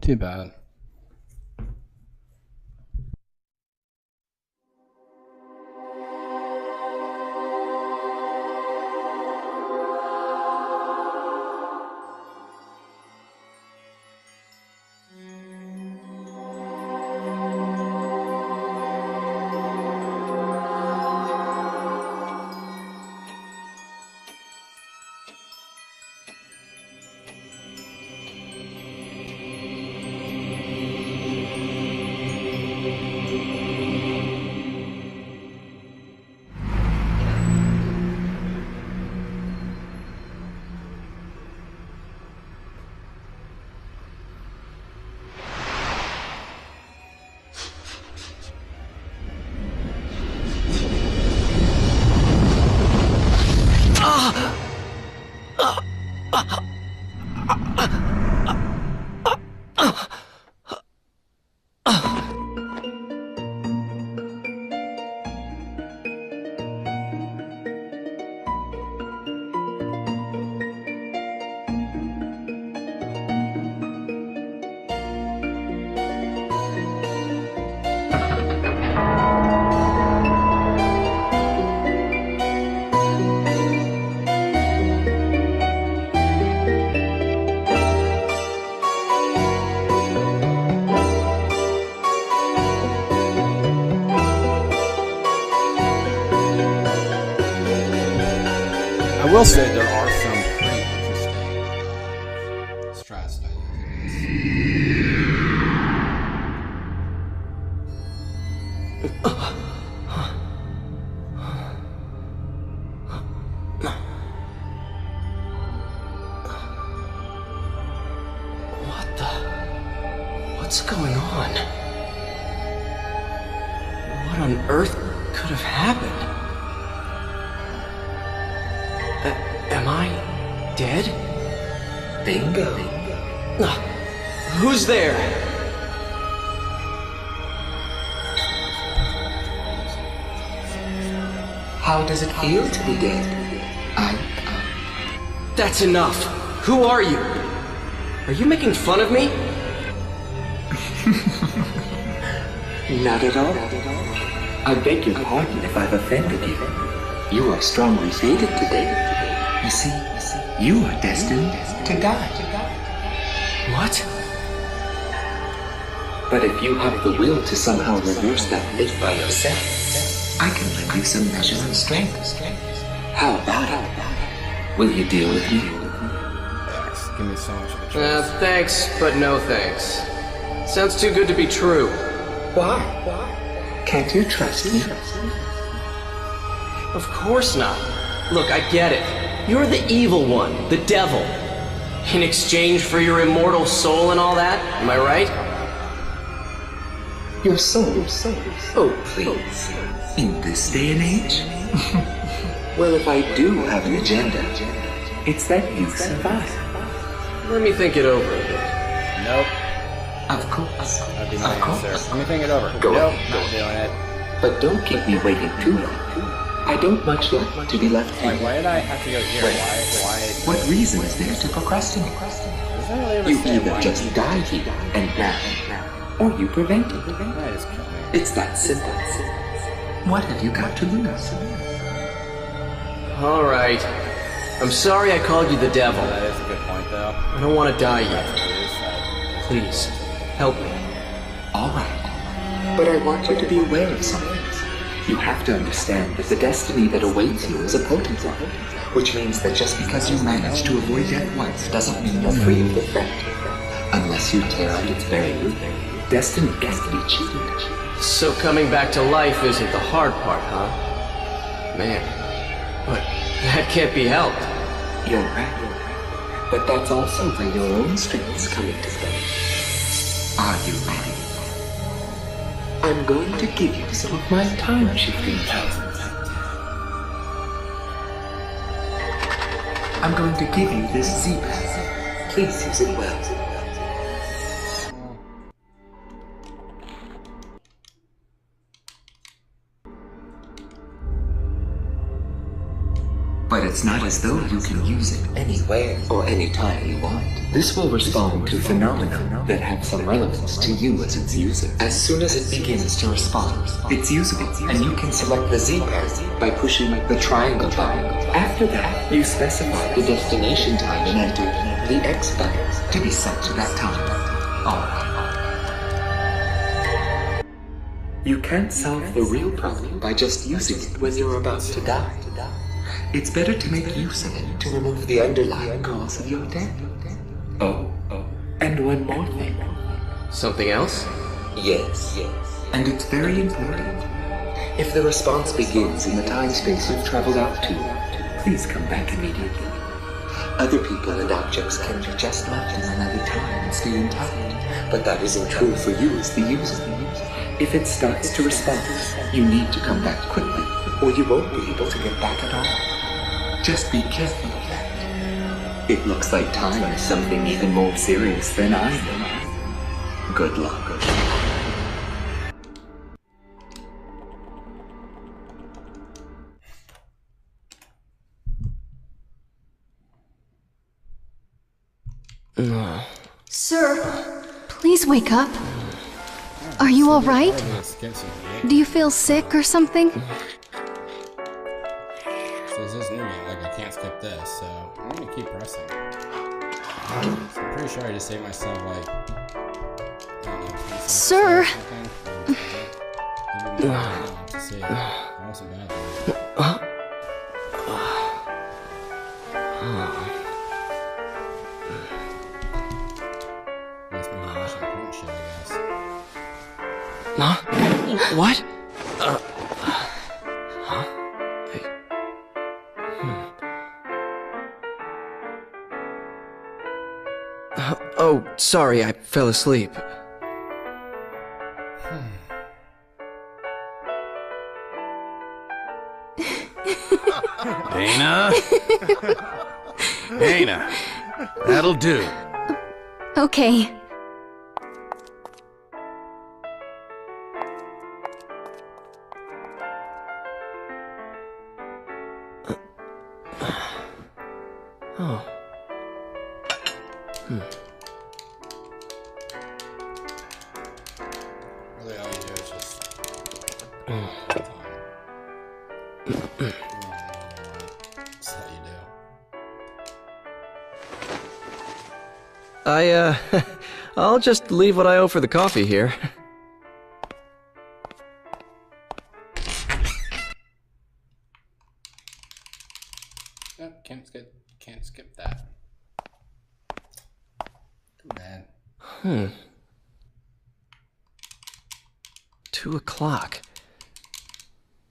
Too bad. I will say there are some pretty interesting strats that What the? What's going on? What on earth could have happened? Am I dead? Bingo. Who's there? How does it feel to be dead? That's enough. Who are you? Are you making fun of me? Not at all. I beg your pardon if I've offended you. You are strongly fated today. You see, you are destined to die. What? But if you have the will to somehow reverse that fate by yourself, I can lend you some measure of strength. How about it? Will you deal with me? Thanks. Give me so much of a choice. Thanks, but no thanks. Sounds too good to be true. Why? Can't you trust me? Of course not. Look, I get it. You're the evil one, the devil. In exchange for your immortal soul and all that, am I right? Your soul? Oh, please. In this day and age? Well, if I do have an agenda, it's that you survive. Let me think it over a bit. Nope. Of course. That'd be my answer. Let me think it over. Go Nope, ahead. not doing it. But don't keep me waiting too long. I don't much like to be left Like, here. why did I have to go here? Why? What reason is there to procrastinate? Does that really ever You say either why? just die here and now, or you prevent it. Why just kill me? It's that simple. What have you got to lose? All right. I'm sorry I called you the devil. That is a good point, though. I don't want to die yet. It is sad. Please, help me. All right. But I want you to be aware of something. You have to understand that the destiny that awaits you is a potent one, which means that just because you manage to avoid death once doesn't mean you're free of the threat. Unless you tear out its very root, destiny can't be cheated. So coming back to life isn't the hard part, huh? Man, but that can't be helped. You're right. But that's also where your own strengths come into play. Are you ready? I'm going to give you some of my time-shifting powers. I'm going to give you this Z-Pass. Please use it well. But it's not as though you can use it anywhere or anytime you want. This will respond to phenomena that have some relevance to you as its user. As soon as it begins to respond, it's usable, and you can select the Z path by pushing the triangle button. After that, you specify the destination time and enter the X button to be set to that time. Alright. You can't solve the real problem by just using it when you're about to die. It's better to make use of it to remove the underlying cause of your death. Oh, and one more thing. Something else? Yes. And it's very important. If the response begins in the time space you've traveled out to, please come back immediately. Other people and objects can be just left in another time and stay intact, but that isn't true for you as the user. If it starts to respond, you need to come back quickly, or you won't be able to get back at all. Just be careful of that. It looks like time is something even more serious than I am. Good luck. Sir, please wake up. Are you all right? Do you feel sick or something? So this is new, like I can't skip this, so I'm gonna keep pressing. So I'm pretty sure I just saved myself like, I don't know, 20 seconds Sir! or something. Maybe more to save. That wasn't bad though. Must be watching important shit, I guess. Huh? What? Oh, sorry, I fell asleep. Dana? Dana, that'll do. Okay. Oh. Really all you do is just That's what you do. I'll just leave what I owe for the coffee here. Nope, can't skip that. Too bad. 2 o'clock.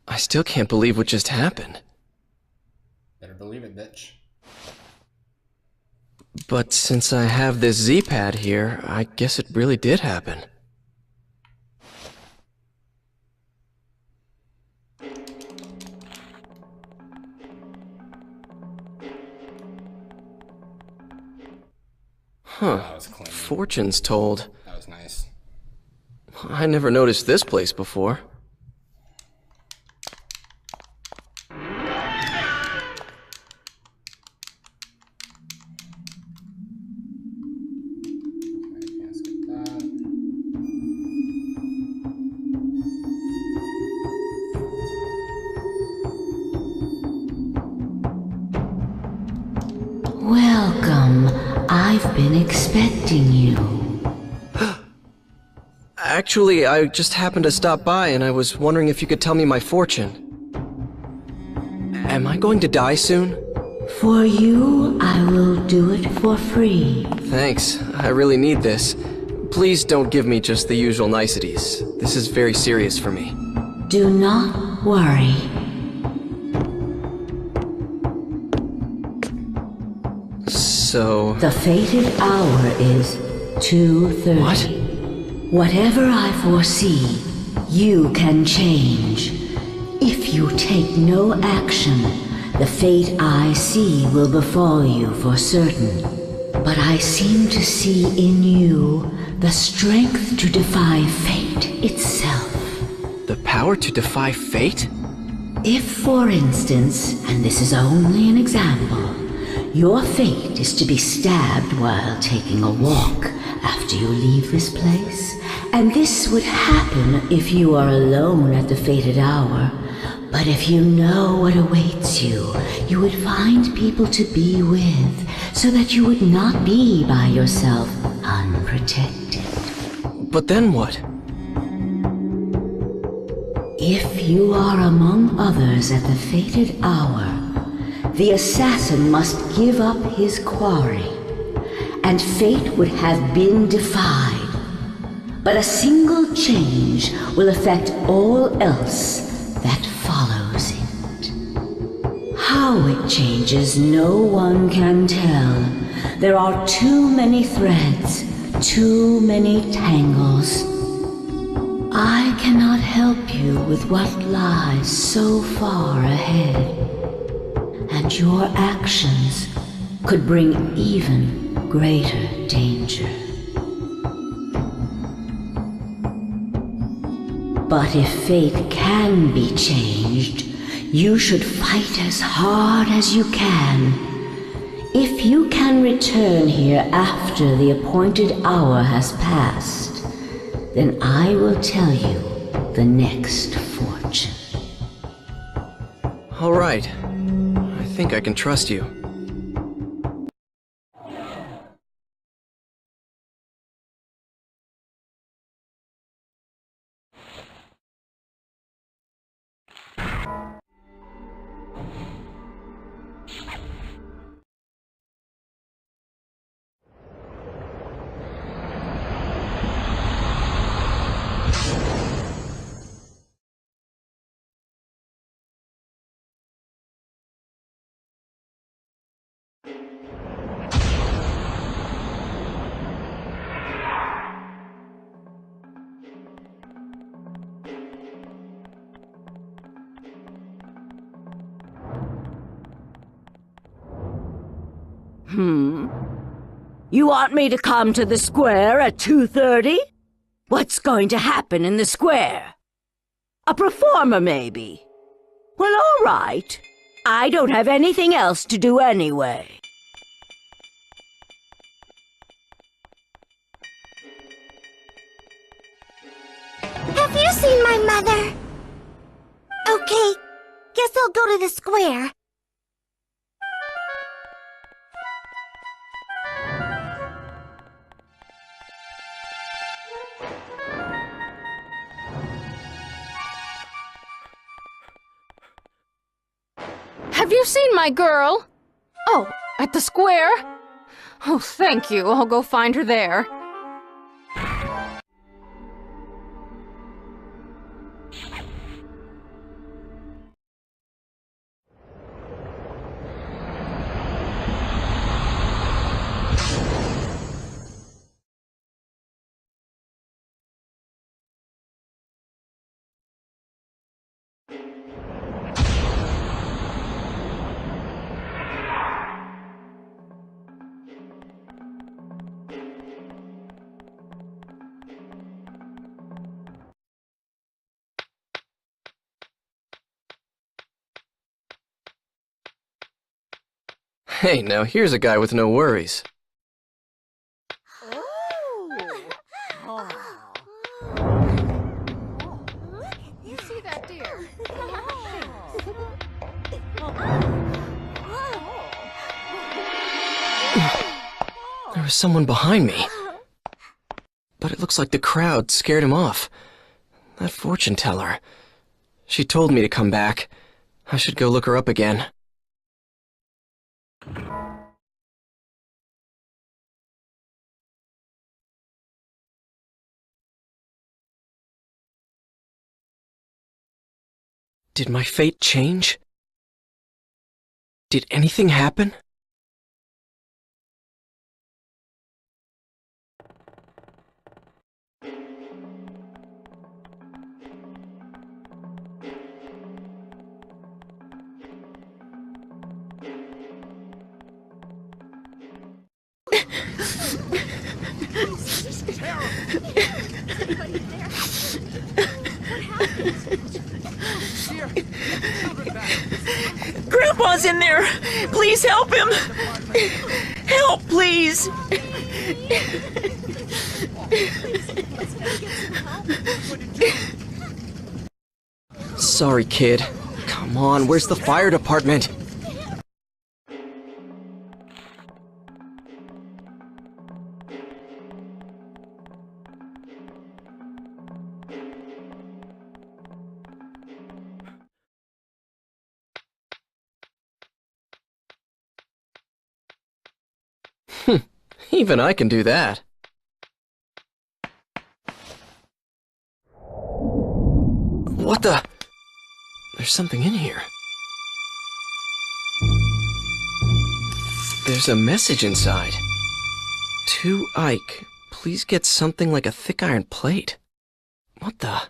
I still can't believe what just happened. Better believe it, bitch. But since I have this Z-pad here, I guess it really did happen. Huh. That was clean. Fortunes told. That was nice. I never noticed this place before. Can't skip that. Welcome. I've been expecting you. Actually, I just happened to stop by and I was wondering if you could tell me my fortune. Am I going to die soon? For you, I will do it for free. Thanks. I really need this. Please don't give me just the usual niceties. This is very serious for me. Do not worry. So... The fated hour is 2:30. What? Whatever I foresee, you can change. If you take no action, the fate I see will befall you for certain. But I seem to see in you the strength to defy fate itself. The power to defy fate? If, for instance, and this is only an example, your fate is to be stabbed while taking a walk after you leave this place, and this would happen if you are alone at the fated hour. But if you know what awaits you, you would find people to be with, so that you would not be by yourself, unprotected. But then what? If you are among others at the fated hour, the assassin must give up his quarry, and fate would have been defied. But a single change will affect all else that follows it. How it changes, no one can tell. There are too many threads, too many tangles. I cannot help you with what lies so far ahead, and your actions could bring even greater danger. But if fate can be changed, you should fight as hard as you can. If you can return here after the appointed hour has passed, then I will tell you the next fortune. All right. I think I can trust you. You want me to come to the square at 2:30? What's going to happen in the square? A performer, maybe? Well, all right. I don't have anything else to do anyway. Have you seen my mother? Okay, guess I'll go to the square. Have you seen my girl? Oh, at the square? Oh, thank you. I'll go find her there. Hey, now here's a guy with no worries. You see that deer? There was someone behind me. But it looks like the crowd scared him off. That fortune teller. She told me to come back. I should go look her up again. Did my fate change? Did anything happen? Grandpa's in there! Please help him! Help, please! Sorry, kid. Come on, where's the fire department? Even I can do that. What the? There's something in here. There's a message inside. To Ike, please get something like a thick iron plate. What the?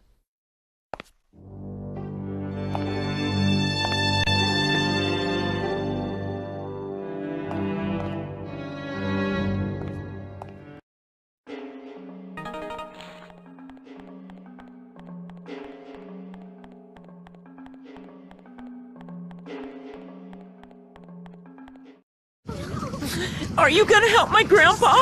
Are you gonna help my grandpa?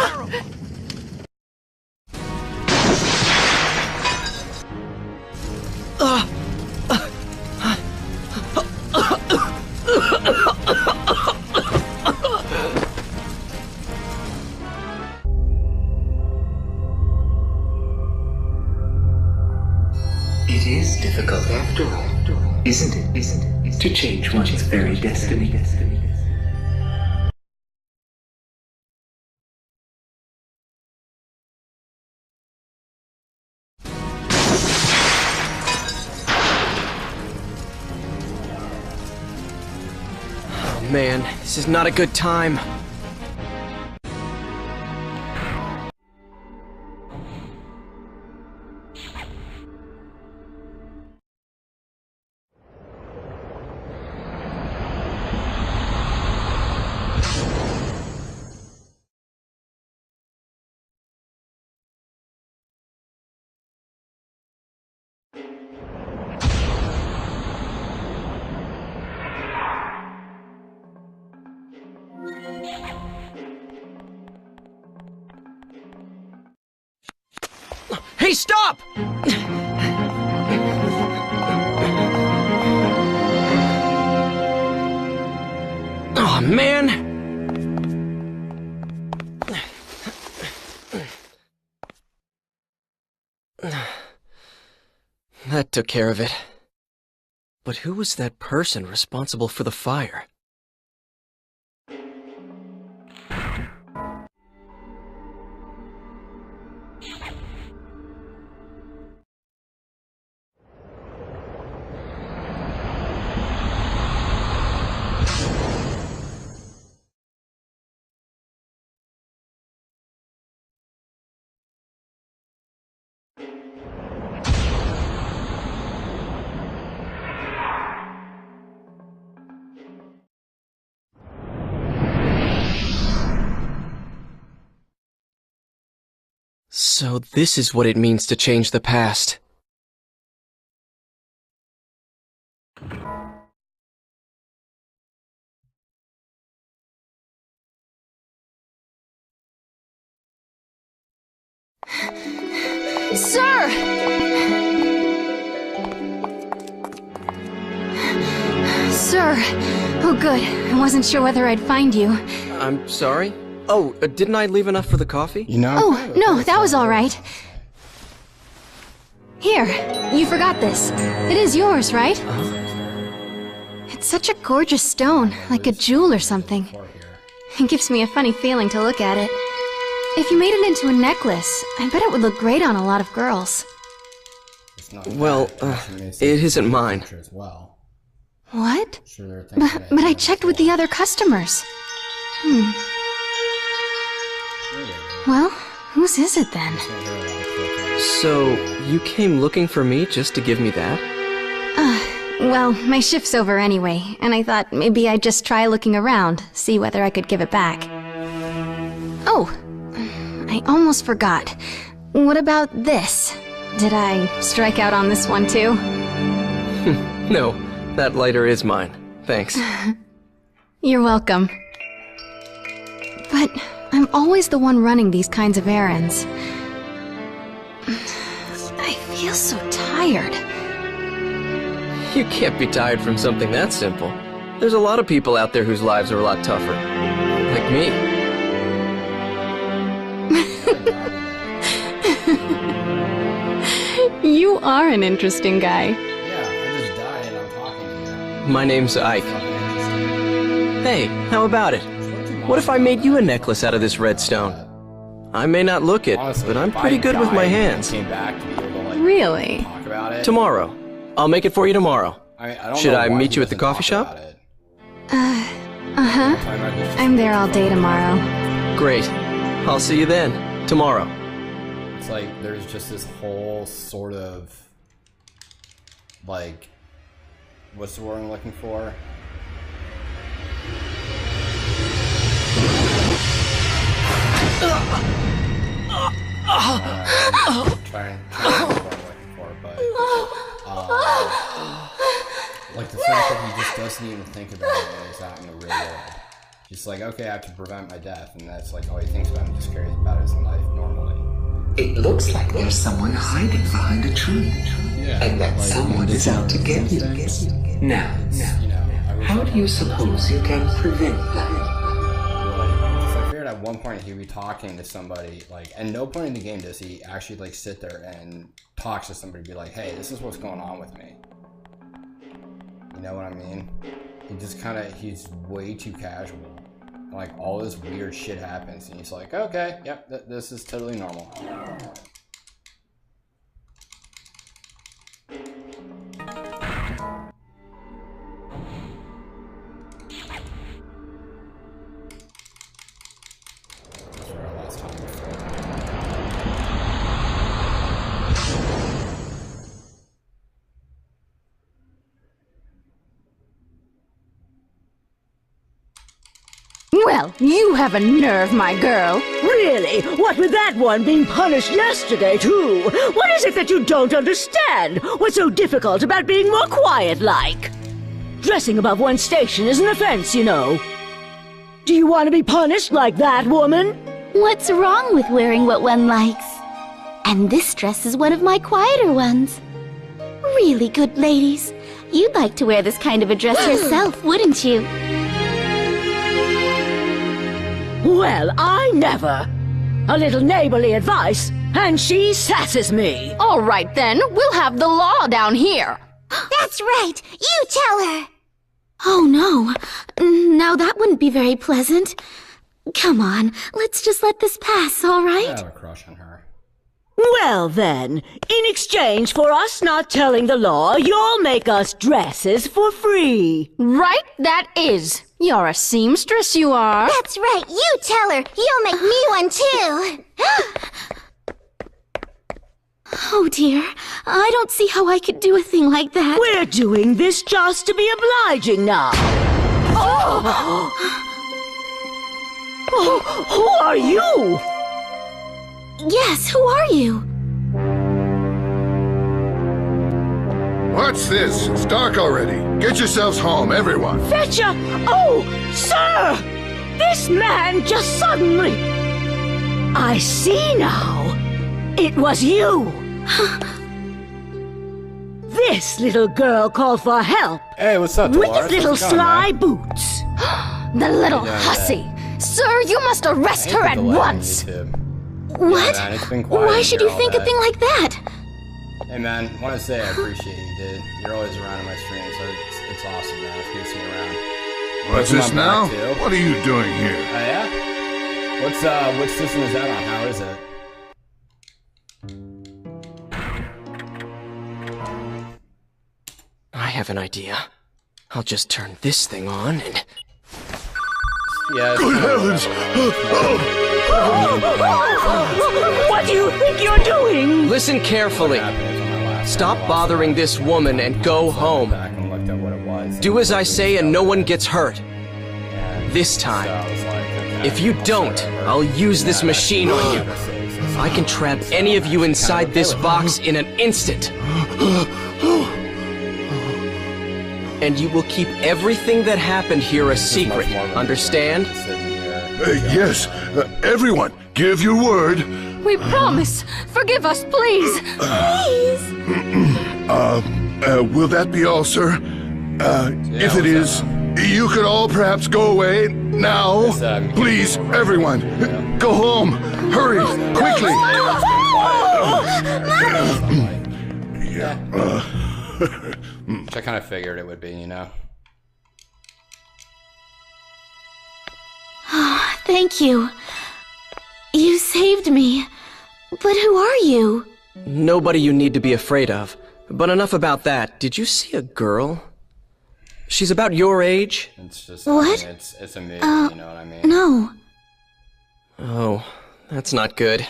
It is difficult after all, isn't it? To change one's very destiny. Oh man, this is not a good time. Hey, stop! Oh, man! That took care of it. But who was that person responsible for the fire? So this is what it means to change the past. Sir! Sir! Oh good, I wasn't sure whether I'd find you. I'm sorry? Oh, didn't I leave enough for the coffee? You know? Oh, no, that was all right. Here, you forgot this. It is yours, right? It's such a gorgeous stone, like a jewel or something. It gives me a funny feeling to look at it. If you made it into a necklace, I bet it would look great on a lot of girls. Well, it isn't mine. As well. What? Sure, But I checked with the other customers. Well, whose is it then? So, you came looking for me just to give me that? Well, my shift's over anyway, and I thought maybe I'd just try looking around, see whether I could give it back. Oh, I almost forgot. What about this? Did I strike out on this one too? No, that lighter is mine. Thanks. You're welcome. But I'm always the one running these kinds of errands. I feel so tired. You can't be tired from something that simple. There's a lot of people out there whose lives are a lot tougher. Like me. You are an interesting guy. Yeah, I just died and I'm talking to you. My name's Ike. Hey, how about it? What if I made you a necklace out of this red stone? I may not look it, Honestly, but I'm if pretty I good with my died and hands. Came back to be able to, like, Really? talk about it. Tomorrow. I'll make it for you tomorrow. I don't Should know I why meet he you at the doesn't coffee talk shop? about it. Uh-huh. I'm I'm there all day tomorrow. Great. I'll see you then. Tomorrow. It's like there's just this whole sort of like, what's the word I'm looking for? Trying to think what I'm looking for, but like the fact that he just doesn't even think about it when he's out in the real world. Just like, okay, I have to prevent my death, and that's like all he thinks about and just cares about his life normally. It looks like there's someone hiding behind a tree. Yeah, And that like, someone is out to get you. Now, You know, I wish how I do you could- suppose you can prevent that? Because I figured at one point he'd be talking to somebody, like, at no point in the game does he actually, like, sit there and talks to somebody, be like, hey, this is what's going on with me. You know what I mean? He just kind of, he's way too casual. Like, all this weird shit happens, and he's like, okay, yep, this is totally normal. That's where our last time before. Well, you have a nerve, my girl. Really? What with that one being punished yesterday, too? What is it that you don't understand? What's so difficult about being more quiet-like? Dressing above one's station is an offense, you know. Do you want to be punished like that, woman? What's wrong with wearing what one likes? And this dress is one of my quieter ones. Really good ladies. You'd like to wear this kind of a dress yourself, wouldn't you? Well, I never. A little neighborly advice, and she sasses me. All right, then. We'll have the law down here. That's right. You tell her. Oh, no. Now that wouldn't be very pleasant. Come on, let's just let this pass, all I right? have a crush on her. Well, then, in exchange for us not telling the law, you'll make us dresses for free. Right, that is. You're a seamstress, you are. That's right. You tell her. You'll make me one, too. Oh, dear. I don't see how I could do a thing like that. We're doing this just to be obliging now. Oh, who are you? Yes, who are you? What's this? It's dark already. Get yourselves home, everyone. Fetcher! Oh, sir! This man just suddenly... I see now. It was you. This little girl called for help. Hey, what's up, With Dolores? little How's it going, sly man? boots. The little Yeah, hussy. Sir, you must arrest her at once. What? man, it's been quiet Why in should here you all think a day. thing like that? Hey man, want to say I appreciate you, dude. You're always around in my streams, so it's awesome, man. It's good to see you around. What's Welcome this on now? back, too. What are you doing here? Oh yeah? Which system is that on? How is it? I have an idea. I'll just turn this thing on and... Yeah. Good heavens! What do you think you're doing? Listen carefully. Stop bothering this woman and go home. Back and looked at what it was. Do as I say and no one gets hurt. And This so time. I was like, okay, If you I'll don't, start over. I'll use this Yeah, machine on you. I can trap any of you inside this box in an instant. And you will keep everything that happened here a secret, understand? Yes, everyone, give your word. We promise. Forgive us, please. Will that be all, sir? If it is, you could all perhaps go away now. Please, everyone, go home. Hurry, quickly. Which I kind of figured it would be, you know. Thank you. You saved me. But who are you? Nobody you need to be afraid of. But enough about that. Did you see a girl? She's about your age? It's just, What? I mean, it's a movie, you know what I mean? No. Oh, that's not good.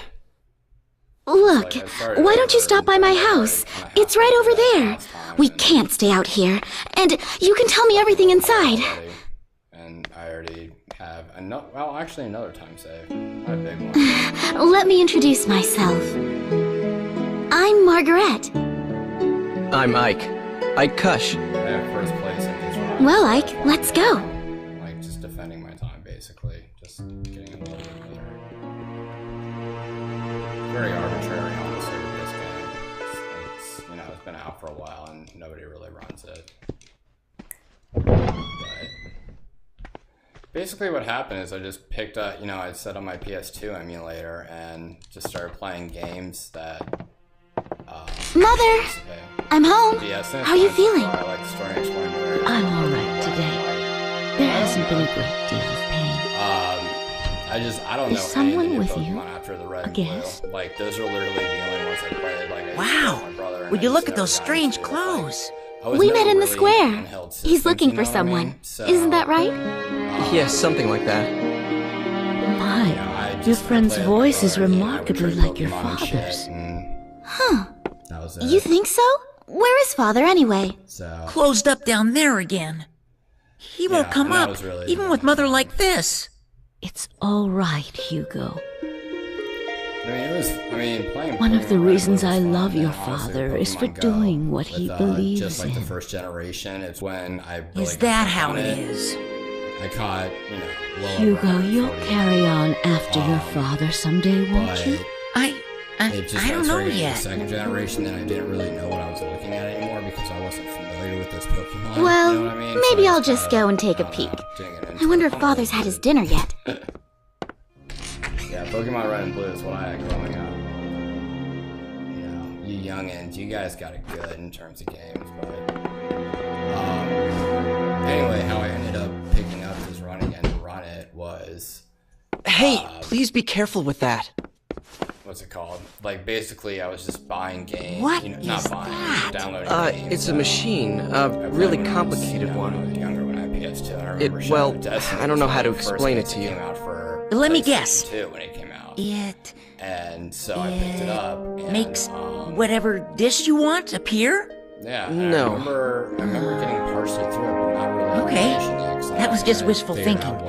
Look, why don't you stop by my house? It's right over there. We can't stay out here. And you can tell me everything inside. And I already have another, well, actually another time save. Not a big one. Let me introduce myself. I'm Margaret. I'm Ike. Ike Kush. I have first place in these rounds. Well, Ike, let's go. Like, just defending my time, basically. Just getting a little bit better. Very arbitrary, honestly, with this game. It's, you know, it's been out for a while and nobody really runs it. But basically what happened is I just picked up, you know, I set up my PS2 emulator and just started playing games that, Mother! I'm home. How are you feeling? I'm alright today. There hasn't been a great deal of pain. I don't know. Is someone with Pokemon you? after the Red A and Blue. guest? Like, those are literally the only ones I played. Like, I used to Wow! play with my brother, and Would I you just look at never those got strange into it. clothes? I was We never met in the really square. handheld He's systems, looking you for know what I someone. mean? So, Isn't that right? Yes, something like that. My, you know, I your just friend's played with my voice is brother, and, you know, I would remarkably trade like your Pokemon and shit, father's. and Huh. that was it. You think so? Where is Father anyway? So, Closed up down there again. He won't Yeah, come and that up, was really even the with only Mother thing. like this. It's all right, Hugo. I mean, it was, playing One of the Pokemon Red reasons was I fun, love and your honestly, father is for Pokemon Go doing what he with, believes just like the in. first generation, it's when I really Is got that hooked how on it is? I caught, you know, well Hugo, over you'll 40, carry on after your father someday, won't but you? I just don't know started getting yet. The second generation, then I didn't really know what I was looking at anymore because I wasn't familiar with those Pokemon. Well, you know what I mean? maybe So I'll I just go and take a peek. I wonder if Father's had his dinner yet. Yeah, Pokemon Red and Blue is what I had growing up. You know, you youngins, you guys got it good in terms of games, but anyway, how I ended up picking up this run again to run it was Hey, please be careful with that. what's it called? Like, basically, I was just buying games. What you know, is not buying, that? downloading games. It's a machine, a really complicated When I one. was younger, when I had PS2, I remember It, Shadow well, of Destiny I don't know was how to one of the first explain it games to that you. came out for Let me PlayStation guess. 2 when it came out. It And so I picked it up. And, makes whatever dish you want appear? Yeah. and No. I remember getting partially through it, but not really Okay. finishing it, 'cause That I was just kinda wishful figured out thinking.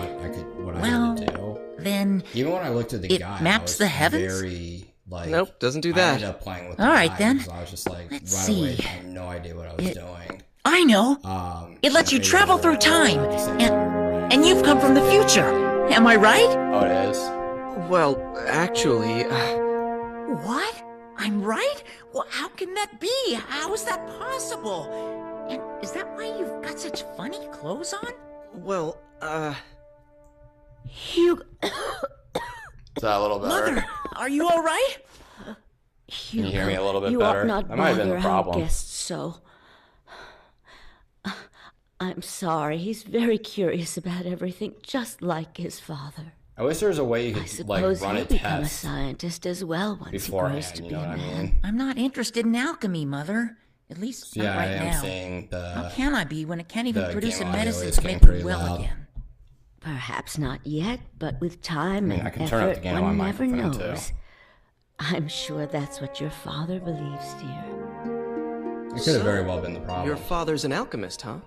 what I Well, needed to do. Then Even when I looked at the it guide, maps I was the heavens? very, like, Nope, doesn't do I that. ended up playing with the All right, guide then. because I was just like, Let's right away, see. I had no idea what I was doing. I know. It lets you travel through time, and you've come from the future. Am I right? Oh, it is? Well, actually, What? I'm right? Well, how can that be? How is that possible? And is that why you've got such funny clothes on? well, Hugo, Is that a little better? Mother, are you all right? Can you hear me a little bit you better? ought not That might have been bother the problem. our guests so. I'm sorry. He's very curious about everything, just like his father. I wish there was a way you I could, suppose like, run a he'll become a test scientist as well once he grows beforehand, to you be know a what I man. mean? I'm not interested in alchemy, Mother. At least not Yeah, I right am now. seeing How the... can I be when it can't even the produce a game audio medicine is to getting make me pretty well loud. again? Perhaps not yet, but with time I and can turn up effort, the gain on one my never microphone, too. knows. I'm sure that's what your father believes, dear. It could have very well been the problem. your father's an alchemist, huh?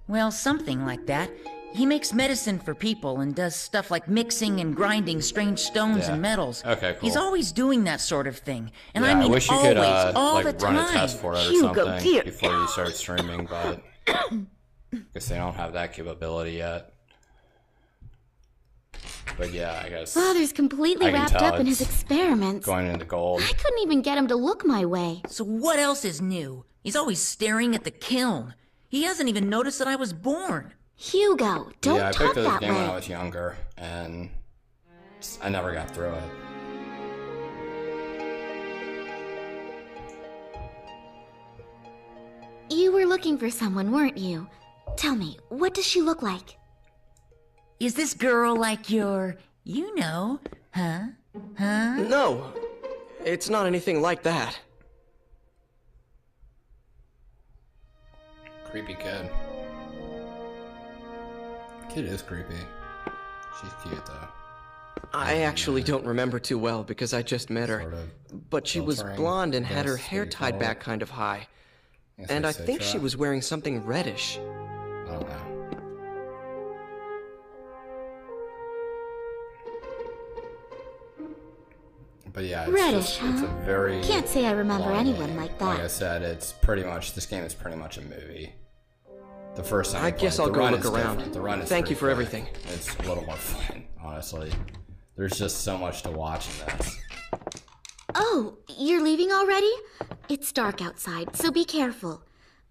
Well, something like that. He makes medicine for people and does stuff like mixing and grinding strange stones Yeah. and metals. Okay, cool. He's always doing that sort of thing. And Yeah, I mean wish you always, could all like the run time. a test for it or Hugo, something dear before you start streaming, but Guess they don't have that capability yet. But yeah, I guess. Father's completely wrapped up in his experiments. Going into gold. I couldn't even get him to look my way. So what else is new? He's always staring at the kiln. He hasn't even noticed that I was born. Hugo, don't yeah, I talk picked this that game way. when I was younger, and I never got through it. You were looking for someone, weren't you? Tell me, what does she look like? Is this girl like your, you know, huh? Huh? No, it's not anything like that. Creepy kid. Kid is creepy. She's cute though. I actually don't remember too well because I just met her. Sort of But she was filtering blonde and had her this, hair what do you tied call back it? kind of high. Guess And they I say think she trap. was wearing something reddish. I don't know. But yeah, it's Reddish, just, it's a huh? very Can't say I remember long anyone game. like that. Like I said, it's pretty much, this game is pretty much a movie. The first time I you play guess it, I'll the go run look is around. different. The run is Thank you for pretty everything. fun. It's a little more fun, honestly. There's just so much to watch in this. Oh, you're leaving already? It's dark outside, so be careful.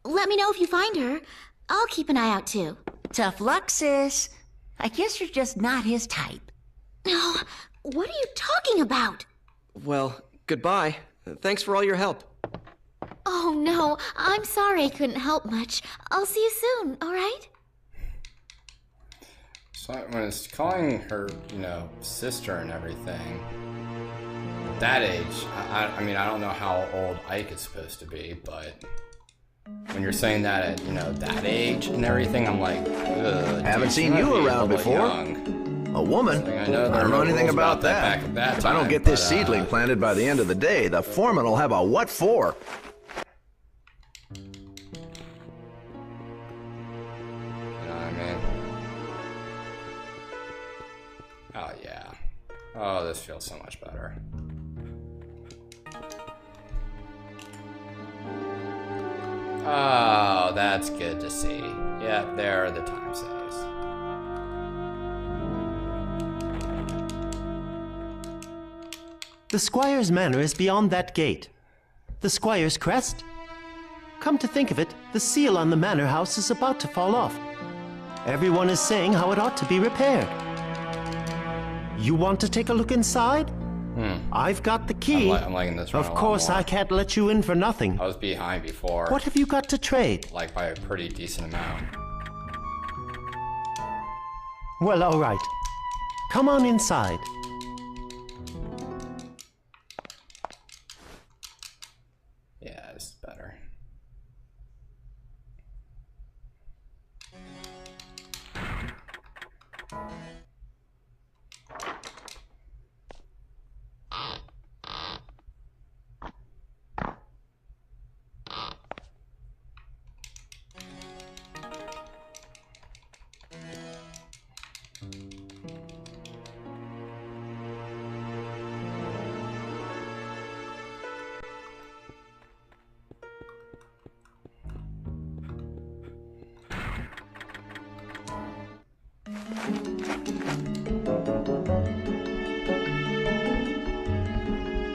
Let me know if you find her. I'll keep an eye out too. Tough luck, sis. I guess you're just not his type. Oh, what are you talking about? Well, goodbye. Thanks for all your help. Oh no, I'm sorry I couldn't help much. I'll see you soon, alright? So when it's calling her, you know, sister and everything, at that age, I mean, I don't know how old Ike is supposed to be, but when you're saying that at, you know, that age and everything, I'm like, ugh. Haven't dude, seen might you be a around little before. young. A woman? Like, I there don't were know no anything rules about that. back at that If I don't time, get this but, seedling planted by the end of the day, the foreman will have a what for? You know what I mean? Oh, yeah. Oh, this feels so much better. Oh, that's good to see. Yeah, there are the time saves. The Squire's manor is beyond that gate. The Squire's crest? Come to think of it, the seal on the manor house is about to fall off. Everyone is saying how it ought to be repaired. You want to take a look inside? I've got the key. I'm liking this one Of a lot course, more. I can't let you in for nothing. I was behind before. What have you got to trade? Like by a pretty decent amount. Well, all right. Come on inside. Yeah, this is better.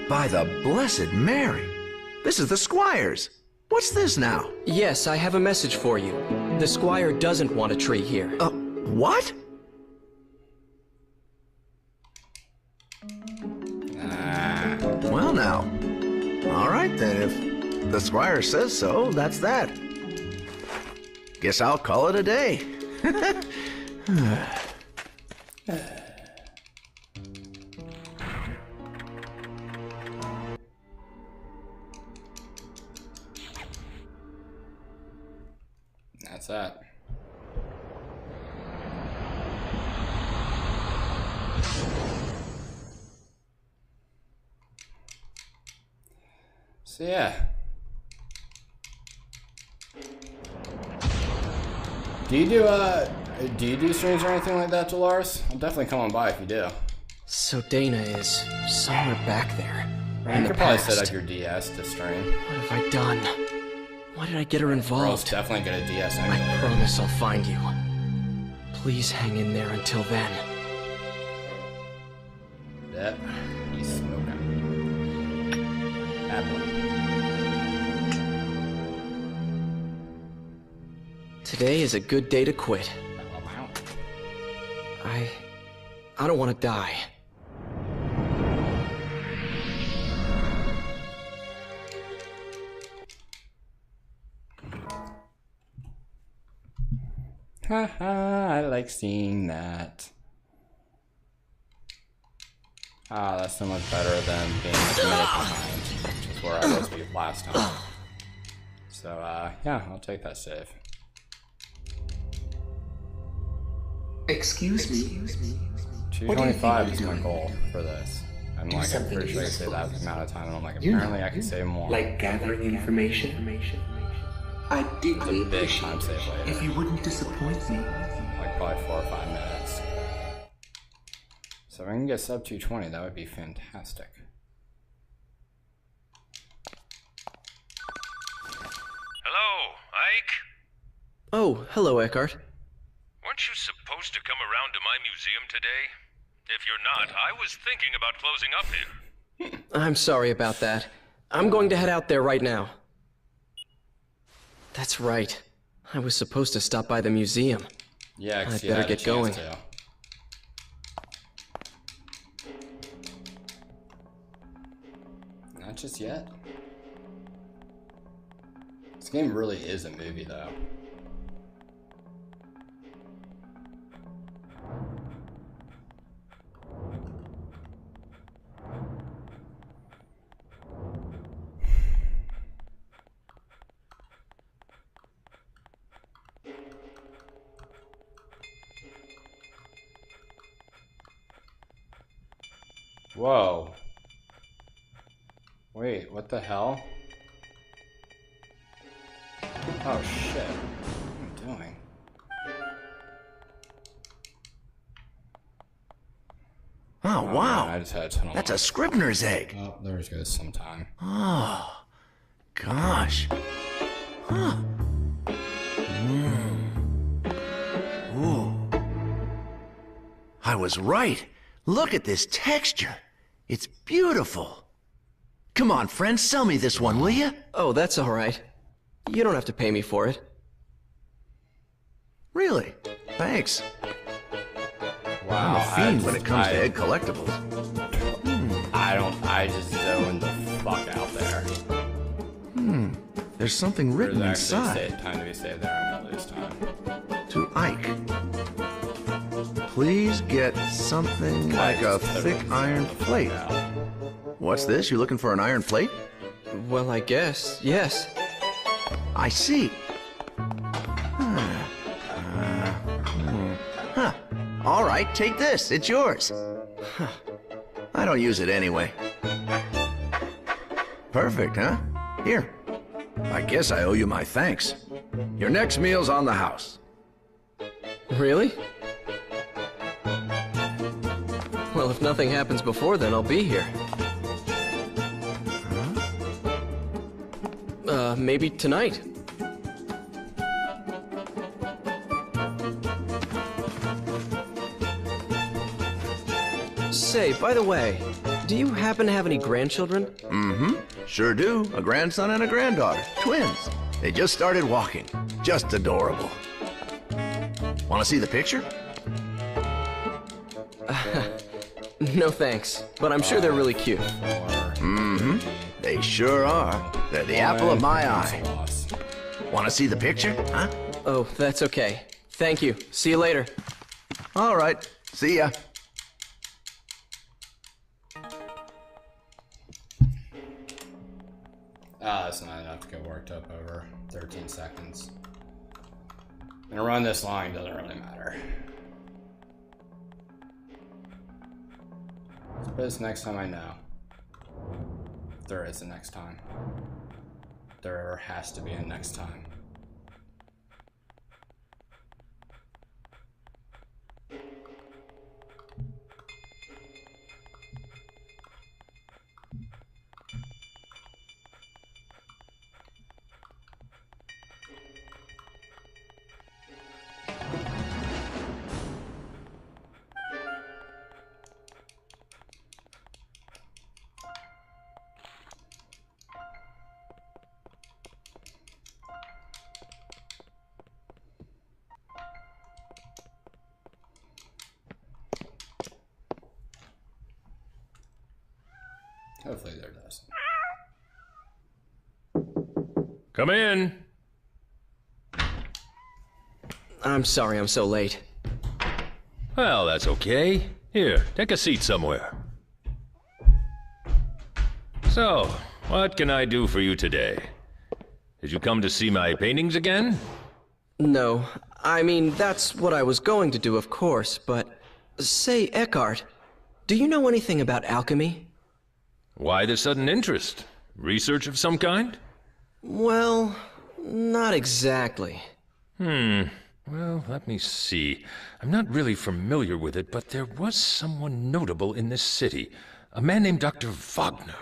By the Blessed Mary! This is the Squire's. What's this now? Yes, I have a message for you. The Squire doesn't want a tree here. What? Well now. All right then, if the Squire says so, that's that. Guess I'll call it a day. That's that. So yeah. Do you do streams or anything like that, Dolores? I'll definitely come on by if you do. So Dana is somewhere back there. You In the could probably past. set up your DS to stream. What have I done? Why did I get her Girl's involved? definitely good at DS I emulator. promise I'll find you. Please hang in there until then. Yep, he's smoking. That one. Today is a good day to quit. Wow. I don't want to die. Haha, I like seeing that. Ah, that's so much better than being a minute behind, which is where I was last time. So, yeah, I'll take that save. Excuse me. 225 is my goal for this. I'm Do like, I'm something pretty sure I useful. say that amount of time, and I'm like, You know, apparently I can save more. Like gathering information. I'd It's deeply a big time appreciate save later. if you wouldn't disappoint me. Like probably 4 or 5 minutes. So if I can get sub 220, that would be fantastic. Hello, Ike? Oh, hello, Eckhart. Weren't you supposed to come around to my museum today? If you're not, I was thinking about closing up here. I'm sorry about that. I'm going to head out there right now. That's right. I was supposed to stop by the museum. Yeah, I 'cause you better had a get going. chance to. Not just yet. This game really is a movie, though. Whoa. Wait, what the hell? Oh shit. What am I doing? Oh, wow. Man, I just had a ton of That's a Scribner's egg. Oh, there goes some time. Oh, gosh. Huh. Ooh. I was right. Look at this texture. It's beautiful. Come on, friend, sell me this one, will you? Oh, that's all right. You don't have to pay me for it. Really? Thanks. Wow. I'm a fiend when it comes to egg collectibles. I just zoned the fuck out there. There's something written There's actually inside. time to be saved there. I'm gonna lose time. To Ike. Please get something like a thick iron plate. What's this? You looking for an iron plate? Well, I guess, yes. I see. Huh. All right, take this. It's yours. I don't use it anyway. Perfect, huh? Here. I guess I owe you my thanks. Your next meal's on the house. Really? Well, if nothing happens before then, I'll be here. Maybe tonight. Say, by the way, do you happen to have any grandchildren? Mm-hmm. Sure do. A grandson and a granddaughter. Twins. They just started walking. Just adorable. Want to see the picture? No thanks, but I'm sure they're really cute. Mm-hmm. They sure are. They're the apple of my eye. Want to see the picture, huh? Oh, that's okay. Thank you. See you later. All right. See ya. That's not enough to get worked up over 13 seconds. And a run this long doesn't really matter. But it's next time I know. If there is a next time. There ever has to be a next time. Hopefully there does. Come in. I'm sorry I'm so late. Well, that's okay. Here, take a seat somewhere. So, what can I do for you today? Did you come to see my paintings again? No, I mean, that's what I was going to do, of course, but... Say, Eckhart, do you know anything about alchemy? Why the sudden interest? Research of some kind? Well, not exactly. Well, let me see. I'm not really familiar with it, but there was someone notable in this city. A man named Dr. Wagner.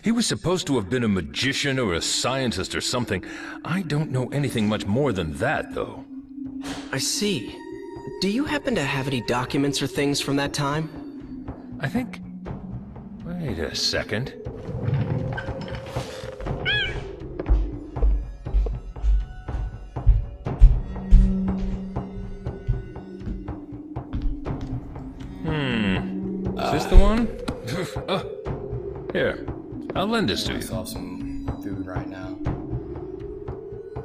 He was supposed to have been a magician or a scientist or something. I don't know anything much more than that, though. I see. Do you happen to have any documents or things from that time? I think... Wait a second. Is this the one? Oh, here. I'll lend this to you. I saw some food right now.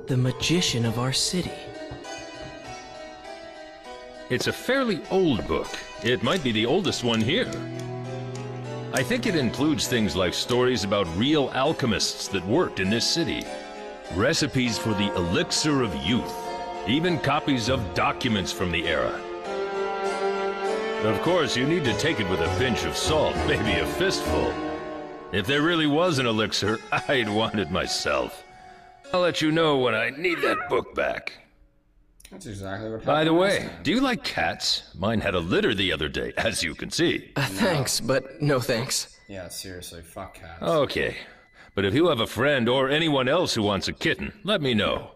The magician of our city. It's a fairly old book. It might be the oldest one here. I think it includes things like stories about real alchemists that worked in this city, recipes for the elixir of youth, even copies of documents from the era. Of course, you need to take it with a pinch of salt, maybe a fistful. If there really was an elixir, I'd want it myself. I'll let you know when I need that book back. That's exactly what happened. By the way, do you like cats? Mine had a litter the other day, as you can see. Thanks, but no thanks. Yeah, seriously, fuck cats. Okay, but if you have a friend or anyone else who wants a kitten, let me know.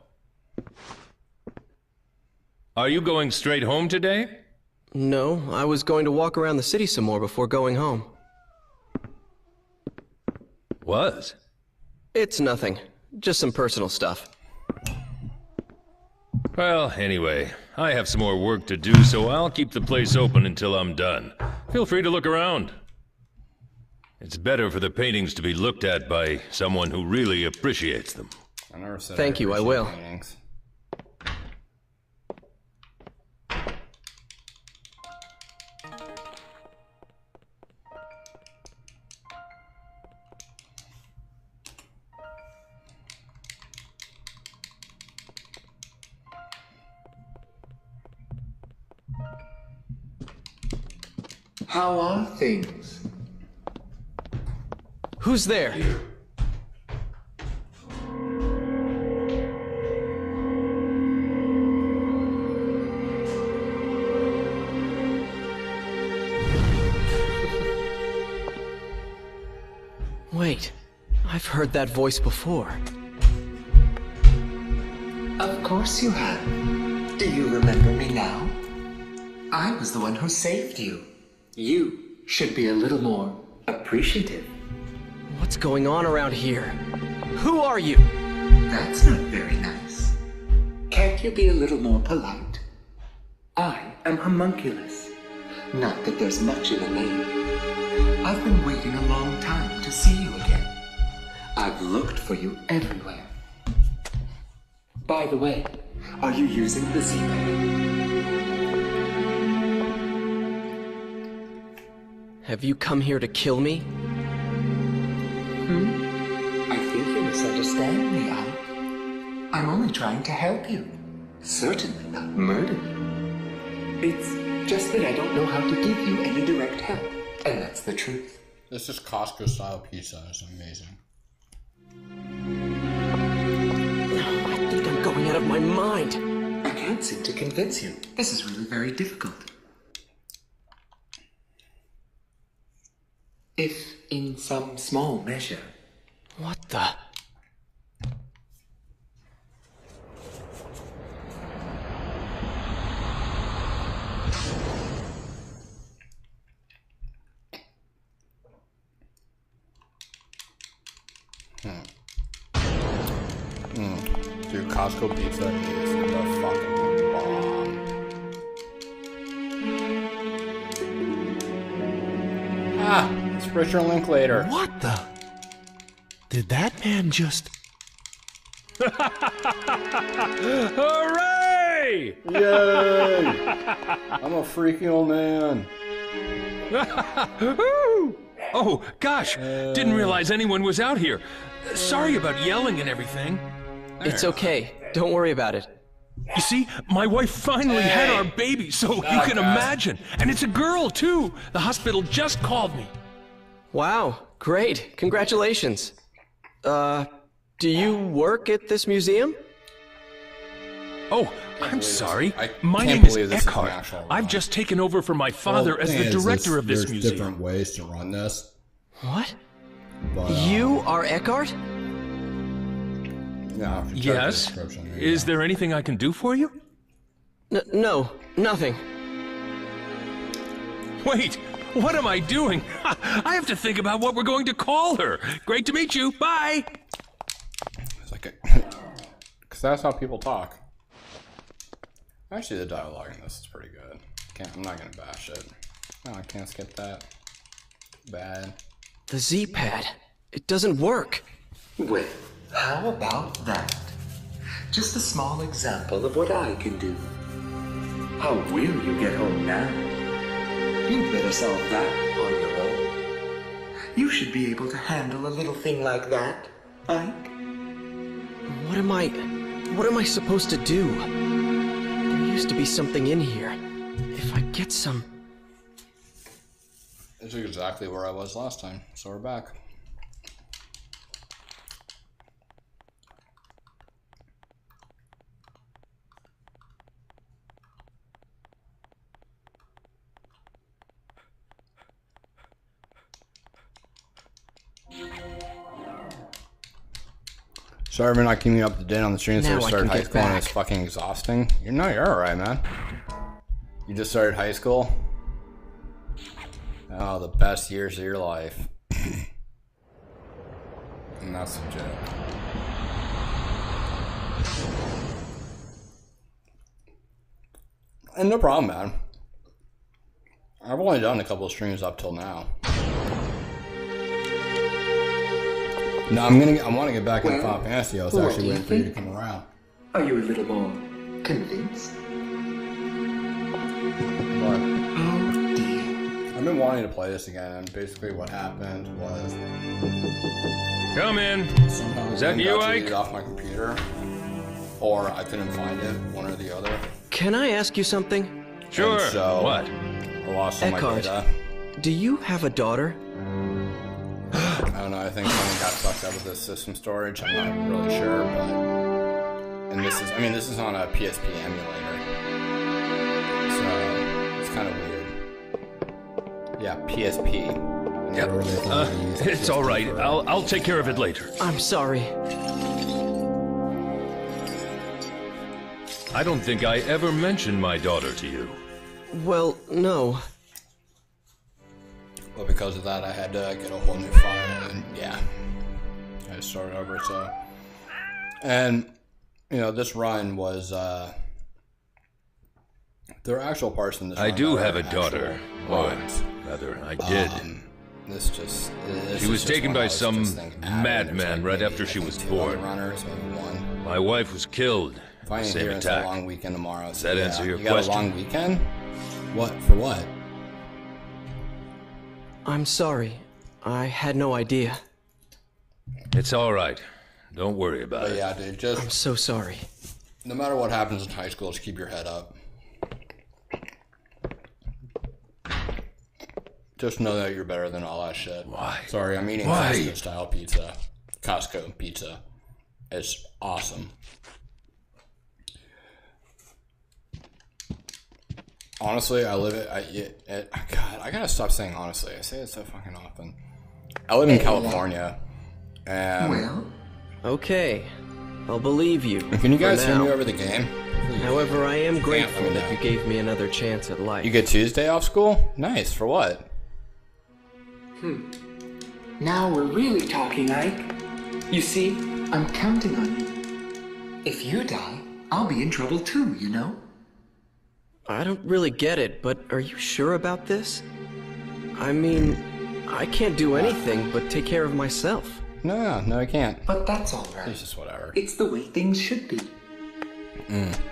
Are you going straight home today? No, I was going to walk around the city some more before going home. Was? It's nothing. Just some personal stuff. Well, anyway, I have some more work to do, so I'll keep the place open until I'm done. Feel free to look around. It's better for the paintings to be looked at by someone who really appreciates them. I never said Thank you, I will. Paintings. How are things? Who's there? Wait, I've heard that voice before. Of course you have. Do you remember me now? I was the one who saved you. You should be a little more appreciative. What's going on around here? Who are you? That's not very nice. Can't you be a little more polite? I am homunculus. Not that there's much in a name. I've been waiting a long time to see you again. I've looked for you everywhere. By the way, are you using the Z-Bag? Have you come here to kill me? I think you misunderstand me, Alec. I'm only trying to help you. Certainly not murder you. It's just that I don't know how to give you any direct help, and that's the truth. This is Costco-style pizza. It's amazing. I think I'm going out of my mind. I can't seem to convince you. This is really very difficult. If in some small measure. What the? Dude, Costco pizza is the fucking bomb. Ah, it's Richard Linklater. What the? Did that man just... Hooray! Yay! I'm a freaky old man. Oh, gosh. Didn't realize anyone was out here. Sorry about yelling and everything. It's okay. Don't worry about it. You see, my wife finally had our baby, so you can imagine. And it's a girl, too. The hospital just called me. Wow, great. Congratulations. Do you work at this museum? Oh, I'm sorry. My can't name is believe this is an Eckhart. actual I've run. just taken over for my father as the director of this there's museum. different ways to run this. What? But, You are Eckhart? Yeah, check the Yes? description. There you Is go. there anything I can do for you? No, nothing. Wait, what am I doing? I have to think about what we're going to call her. Great to meet you. Bye. It's like because that's how people talk. Actually, the dialogue in this is pretty good. I'm not gonna bash it. No, I can't skip that. Bad. The Z-pad. It doesn't work. Well, how about that? Just a small example of what I can do. How will you get home now? You'd better solve that on your own. You should be able to handle a little thing like that, Ike. What am I supposed to do? There used to be something in here. If I get some... This is exactly where I was last time, so we're back. Sorry for not keeping you up to date on the stream, so Now we I started can high get school and back. it's fucking exhausting. You're alright, man. You just started high school? Oh, the best years of your life. And that's legit. And no problem, man. I've only done a couple of streams up till now. No, I want to get back into Final Fantasy. I was what actually do you waiting for you to think? come around. Are you a little more convinced? But Oh dear. I've been wanting to play this again, and basically what happened was Come in. somehow Is that I you, got Ike? deleted off my computer, or I couldn't find it, one or the other. Can I ask you something? Sure. And so What? I lost all my Eckhart. data. Do you have a daughter? I don't know, I think someone got fucked up with the system storage. I'm not really sure, but... And this is on a PSP emulator. So, it's kind of weird. Yeah, PSP. I never really thought I used It's PSP all right. for- I'll take care of it later. I'm sorry. I don't think I ever mentioned my daughter to you. Well, no. But because of that, I had to get a whole new file, and yeah, I had to start over. So, and you know, this run was there are actual parts in this. I run do that have are a daughter. actual Or runs. rather, I did. This She was is just taken one I by was some just thinking, there's madman right maybe, after she I think, was 2 other born. runners, maybe one. My wife was killed. If I the ain't same here until a attack. long weekend tomorrow. Does So that yeah, answer your you got question? a long weekend? What for? What? I'm sorry. I had no idea. It's all right. Don't worry about But it. yeah, dude, just I'm so sorry. no matter what happens in high school, just keep your head up. Just know that you're better than all that shit. Why? Sorry, I'm eating Why? Costco style pizza. Costco pizza. It's awesome. Honestly, I live it. God, I gotta stop saying honestly. I say it so fucking often. I live in California, and Well, Okay, I'll believe you. can you guys for hear me now. over the game? However, I am let grateful me that know. you gave me another chance at life. You get Tuesday off school? Nice. For what? now we're really talking, Ike. You see, I'm counting on you. If you die, I'll be in trouble too, you know? I don't really get it, but are you sure about this? I mean, I can't do anything but take care of myself. No, I can't. But that's alright. It's just whatever. It's the way things should be.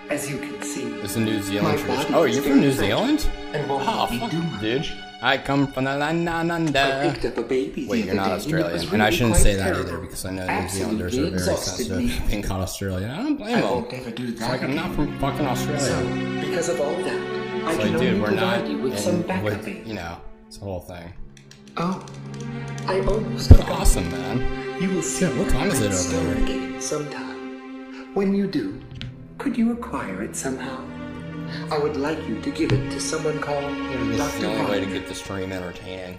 As you can see, it's a New Zealand tradition. Oh, you're from New Zealand? And won't fuck, dude. I come from the land down under. I picked up a baby. Wait, you're not Australian. And I shouldn't say that either because I know New Zealanders are very sensitive to being called Australian. I don't blame them. I won't ever do that. It's like I'm not from fucking Australia. So, because of all that, I it's can like, dude, only we're not provide you with some backup aid. you know, it's the whole thing. Oh, I almost That's forgot. awesome, man. You will see what time is it over stone here? again sometime. When you do, could you acquire it somehow? I would like you to give it to someone called This is the Dr. only way to Wagner. get the stream entertaining.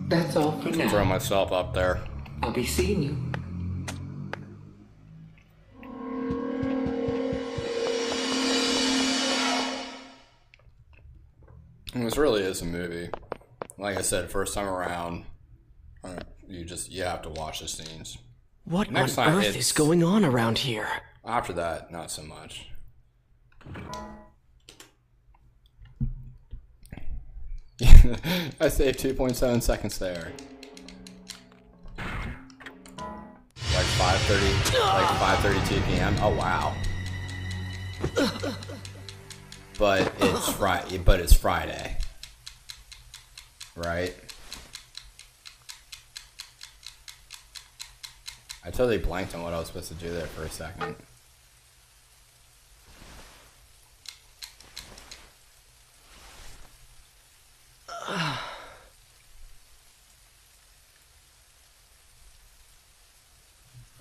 That's all for now. Throw myself up there. I'll be seeing you. And this really is a movie. Like I said, first time around, you have to watch the scenes. What Next on time earth is going on around here? After that, not so much. I saved 2.7 seconds there. Like 5:32 p.m. Oh wow. But it's Friday. Right? I totally blanked on what I was supposed to do there for a second.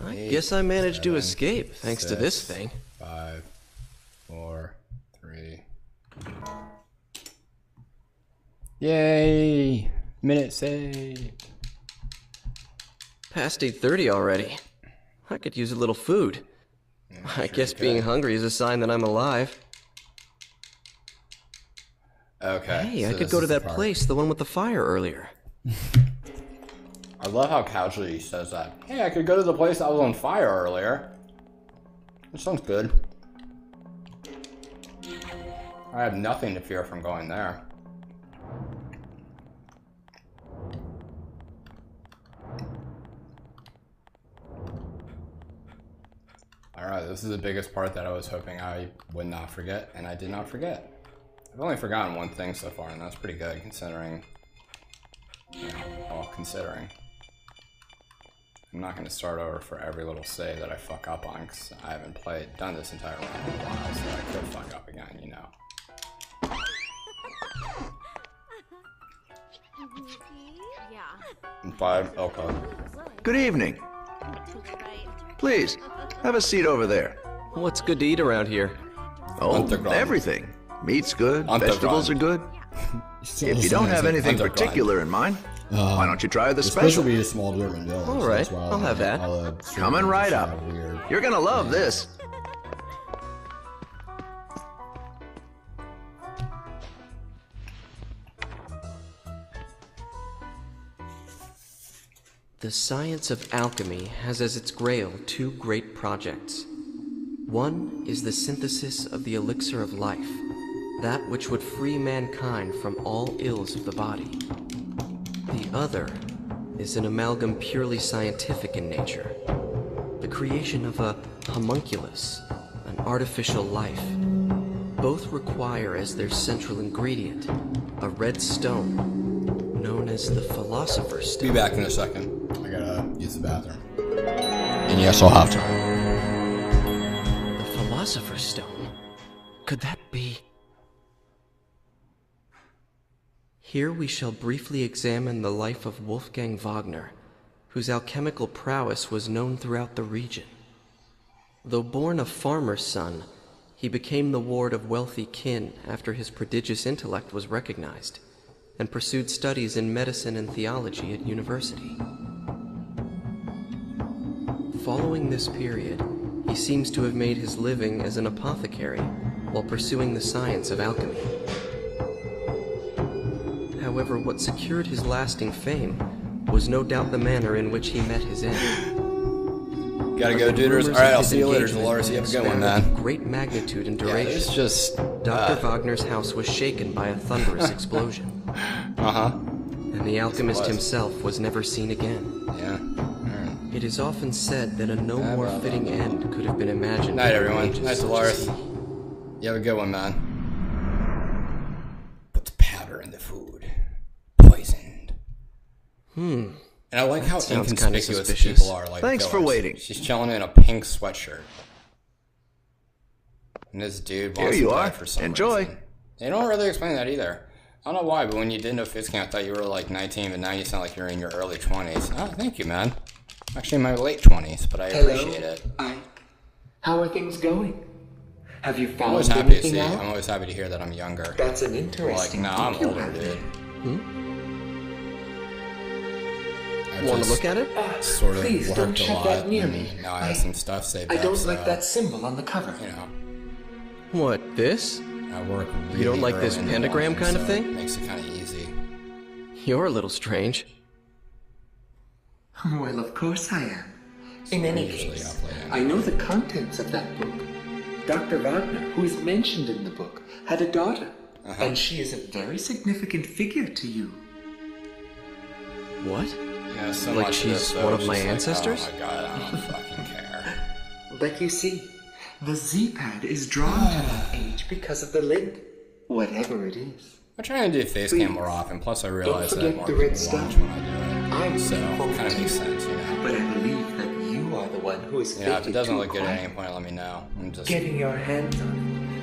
I guess I managed to escape thanks to this thing. 5, 4, 3. Yay! Minute saved. Past 8:30 already. I could use a little food. I guess being hungry is a sign that I'm alive. Okay. Hey, so I could this go to is the that part. place, the one with the fire earlier. I love how casually he says that. Hey, I could go to the place that was on fire earlier. That sounds good. I have nothing to fear from going there. Alright, this is the biggest part that I was hoping I would not forget, and I did not forget. I've only forgotten one thing so far, and that's pretty good considering, considering. I'm not going to start over for every little save that I fuck up on, because I haven't done this entire round in a while, so I could fuck up again, you know. Yeah. 5, okay. Good evening. Please, have a seat over there. What's good to eat around here? Oh, Underground. everything. Meat's good, Underground. vegetables are good. If you don't have anything particular in mind, why don't you try the special? be a small German village. All right, I'll have that. Coming right up. You're gonna love this. The science of alchemy has as its grail two great projects. One is the synthesis of the elixir of life, that which would free mankind from all ills of the body. The other is an amalgam purely scientific in nature, the creation of a homunculus, an artificial life. Both require as their central ingredient a red stone, known as the Philosopher's Stone. Be back in a second. I gotta use the bathroom. And yes, I'll have to. The Philosopher's Stone? Could that be? Here we shall briefly examine the life of Wolfgang Wagner, whose alchemical prowess was known throughout the region. Though born a farmer's son, he became the ward of wealthy kin after his prodigious intellect was recognized, and pursued studies in medicine and theology at university. Following this period, he seems to have made his living as an apothecary while pursuing the science of alchemy. However, what secured his lasting fame was no doubt the manner in which he met his end. Gotta go, duders. Alright, I'll see you later, Dolores. You have a good one, man. Great magnitude and duration. Yeah, it's just... Dr. Wagner's house was shaken by a thunderous explosion. Uh-huh. and the alchemist himself was never seen again. Yeah. Alright. It is often said that a no more fitting end could have been imagined. Night, everyone. Night, Dolores. You have a good one, man. Put the powder in the food. Poisoned. Hmm. And I like how sounds inconspicuous kinda people are. Like, Thanks for waiting. She's chilling in a pink sweatshirt. And this dude wants to die for some reason. They don't really explain that either. I don't know why, but when you did no face cam, I thought you were like 19, but now you sound like you're in your early 20s. Oh, thank you, man. Actually, in my late 20s, but I appreciate it. How are things going? Have you I'm found always happy to anything see. out? I'm always happy to hear that I'm younger. That's an interesting Like, nah, I'm thing you older, have dude. Want to look at it? Sort of Please worked don't a shove lot, that near and me. now I have some stuff saved I up, don't so, like that symbol on the cover. You know, What, this? I work really You don't like this early in the pentagram morning, kind of so thing? It makes it kind of easy. You're a little strange. Well, of course I am. In any Usually case, up late. I know the contents of that book. Dr. Wagner, who is mentioned in the book, had a daughter, and she is a very significant figure to you. What? Yeah, so Like much she's of this, though, one is of my just like, ancestors? oh my god, I don't fucking care. But you see, the Z-pad is drawn to that age because of the lid, whatever it is. I'm trying to do face cam more often, plus I realize that forget more the people red watch stuff. when I do it. I'm So, it looking kind of forward makes to sense, you know. But I believe that you are the one who is Yeah, if it fated doesn't to look good at acquire any point, let me know. I'm just Getting your hands on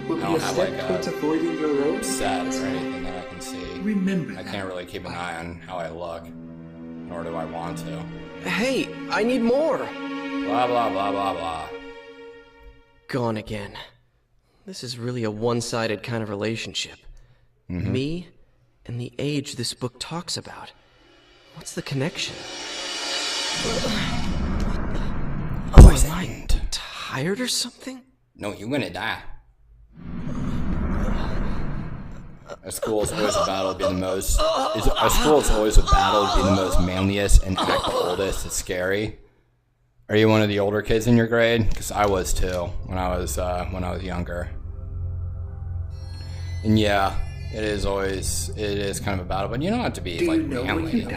it will I be don't a have, step like, a towards avoiding your own set or anything that I can see. Remember I can't really keep an eye on how I look, nor do I want to. Hey, I need more! Blah, blah, blah, blah, blah. Gone again. This is really a one-sided kind of relationship. Me and the age this book talks about. What's the connection? Oh, am I tired or something? No, you're gonna die. A school is always a battle to be the most. A school is always a battle to be the most manliest and act the oldest. It's scary. Are you one of the older kids in your grade? Because I was too when I was younger. And yeah, it is kind of a battle, but you don't have to be like manly.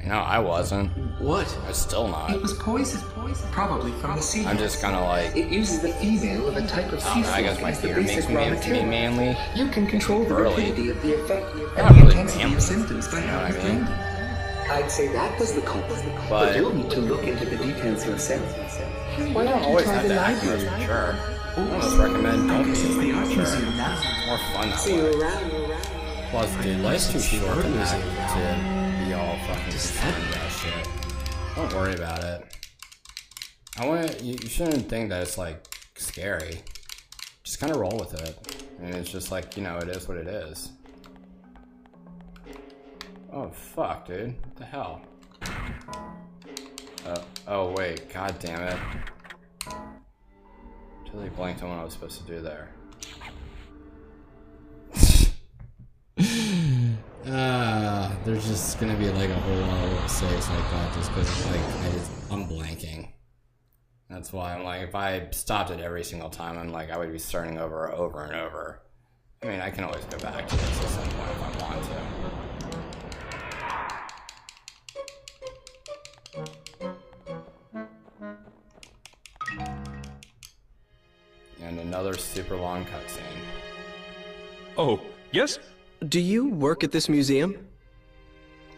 No, I wasn't. What? I'm still not. It was poison, probably from the sea. I'm just kind of like. It uses the female of a type of sea I guess my as the fear makes basic me raw be material. manly. You can control the Early. rapidity of the effect Not and the really intensity manly. of symptoms by You know what having I mean? friend. I'd say that was the culprit, But- but you'll need to look into the details yourself. Well, you don't always have to act as mature. I almost recommend don't be mature. It's more fun that way. Plus, dude, life's too short to be all fucking sad about shit. Don't worry about it. You shouldn't think that it's like scary. Just kind of roll with it. I mean, it's just like, you know, it is what it is. Oh, fuck, dude. What the hell? Oh, wait. God damn it. Totally blanked on what I was supposed to do there. There's just gonna be like a whole lot of saves like that just because like I'm blanking. That's why I'm like, if I stopped it every single time, I'm like, I would be starting over and over. I mean, I can always go back to this at some point if I want to. And another super long cutscene. Oh, yes? Do you work at this museum?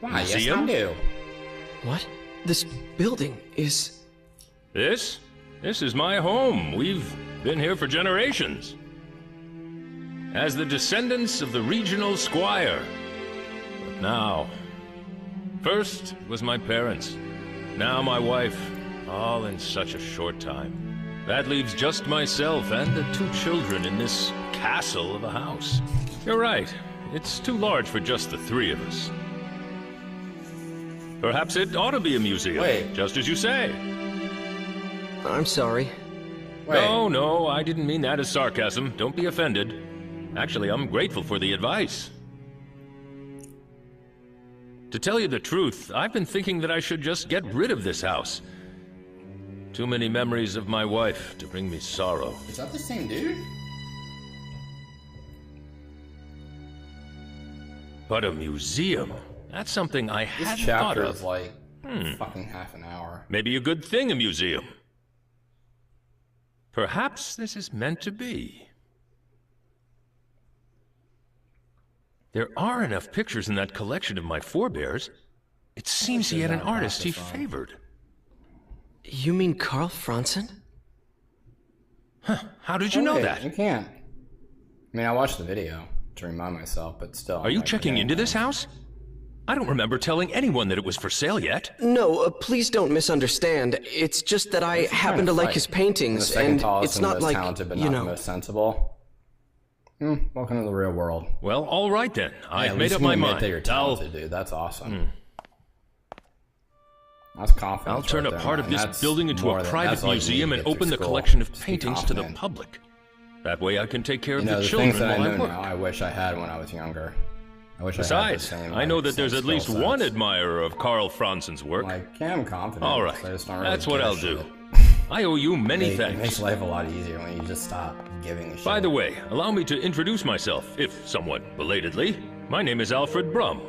Why, yes, I Museum? do. What? This building is... This is my home. We've been here for generations. As the descendants of the regional squire. But now... First was my parents. Now my wife. All in such a short time. That leaves just myself and the 2 children in this castle of a house. You're right. It's too large for just the 3 of us. Perhaps it ought to be a museum, Wait. just as you say. I'm sorry. Wait. No, I didn't mean that as sarcasm. Don't be offended. Actually, I'm grateful for the advice. To tell you the truth, I've been thinking that I should just get rid of this house. Too many memories of my wife to bring me sorrow. Is that the same dude? But a museum? That's something I This hadn't thought chapter of. is like fucking half an hour. Maybe a good thing, a museum. Perhaps this is meant to be. There are enough pictures in that collection of my forebears. It seems he had an artist he favored. You mean Carl Franzen? Huh, how did you know that? You can't. I mean, I watched the video to remind myself, but still. Are you checking into this house? I don't remember telling anyone that it was for sale yet. No, please don't misunderstand. It's just that I happen to like his paintings, and it's not like, talented, but you not know. the most sensible. Welcome to the real world. Well, all right then. I've made least up you my admit mind. that you're talented, dude. That's awesome. That's confidence. I'll turn right a there, part man. of this That's building into more a than- private that's all you need museum to and get through open the school. collection of Just be paintings to the confident. public. That way I can take care of You know, the the children things that I while I know work. now, I wish I had when I was younger. I wish Besides, I had the same, I know like, that there's same at least skill one sets. admirer of Carl Franzen's work. Like, yeah, I'm confident. All right, so I just don't really that's what give a I'll do. shit. I owe you many It thanks. makes life a lot easier when you just stop giving a shit. By the way, allow me to introduce myself, if somewhat belatedly. My name is Alfred Brum.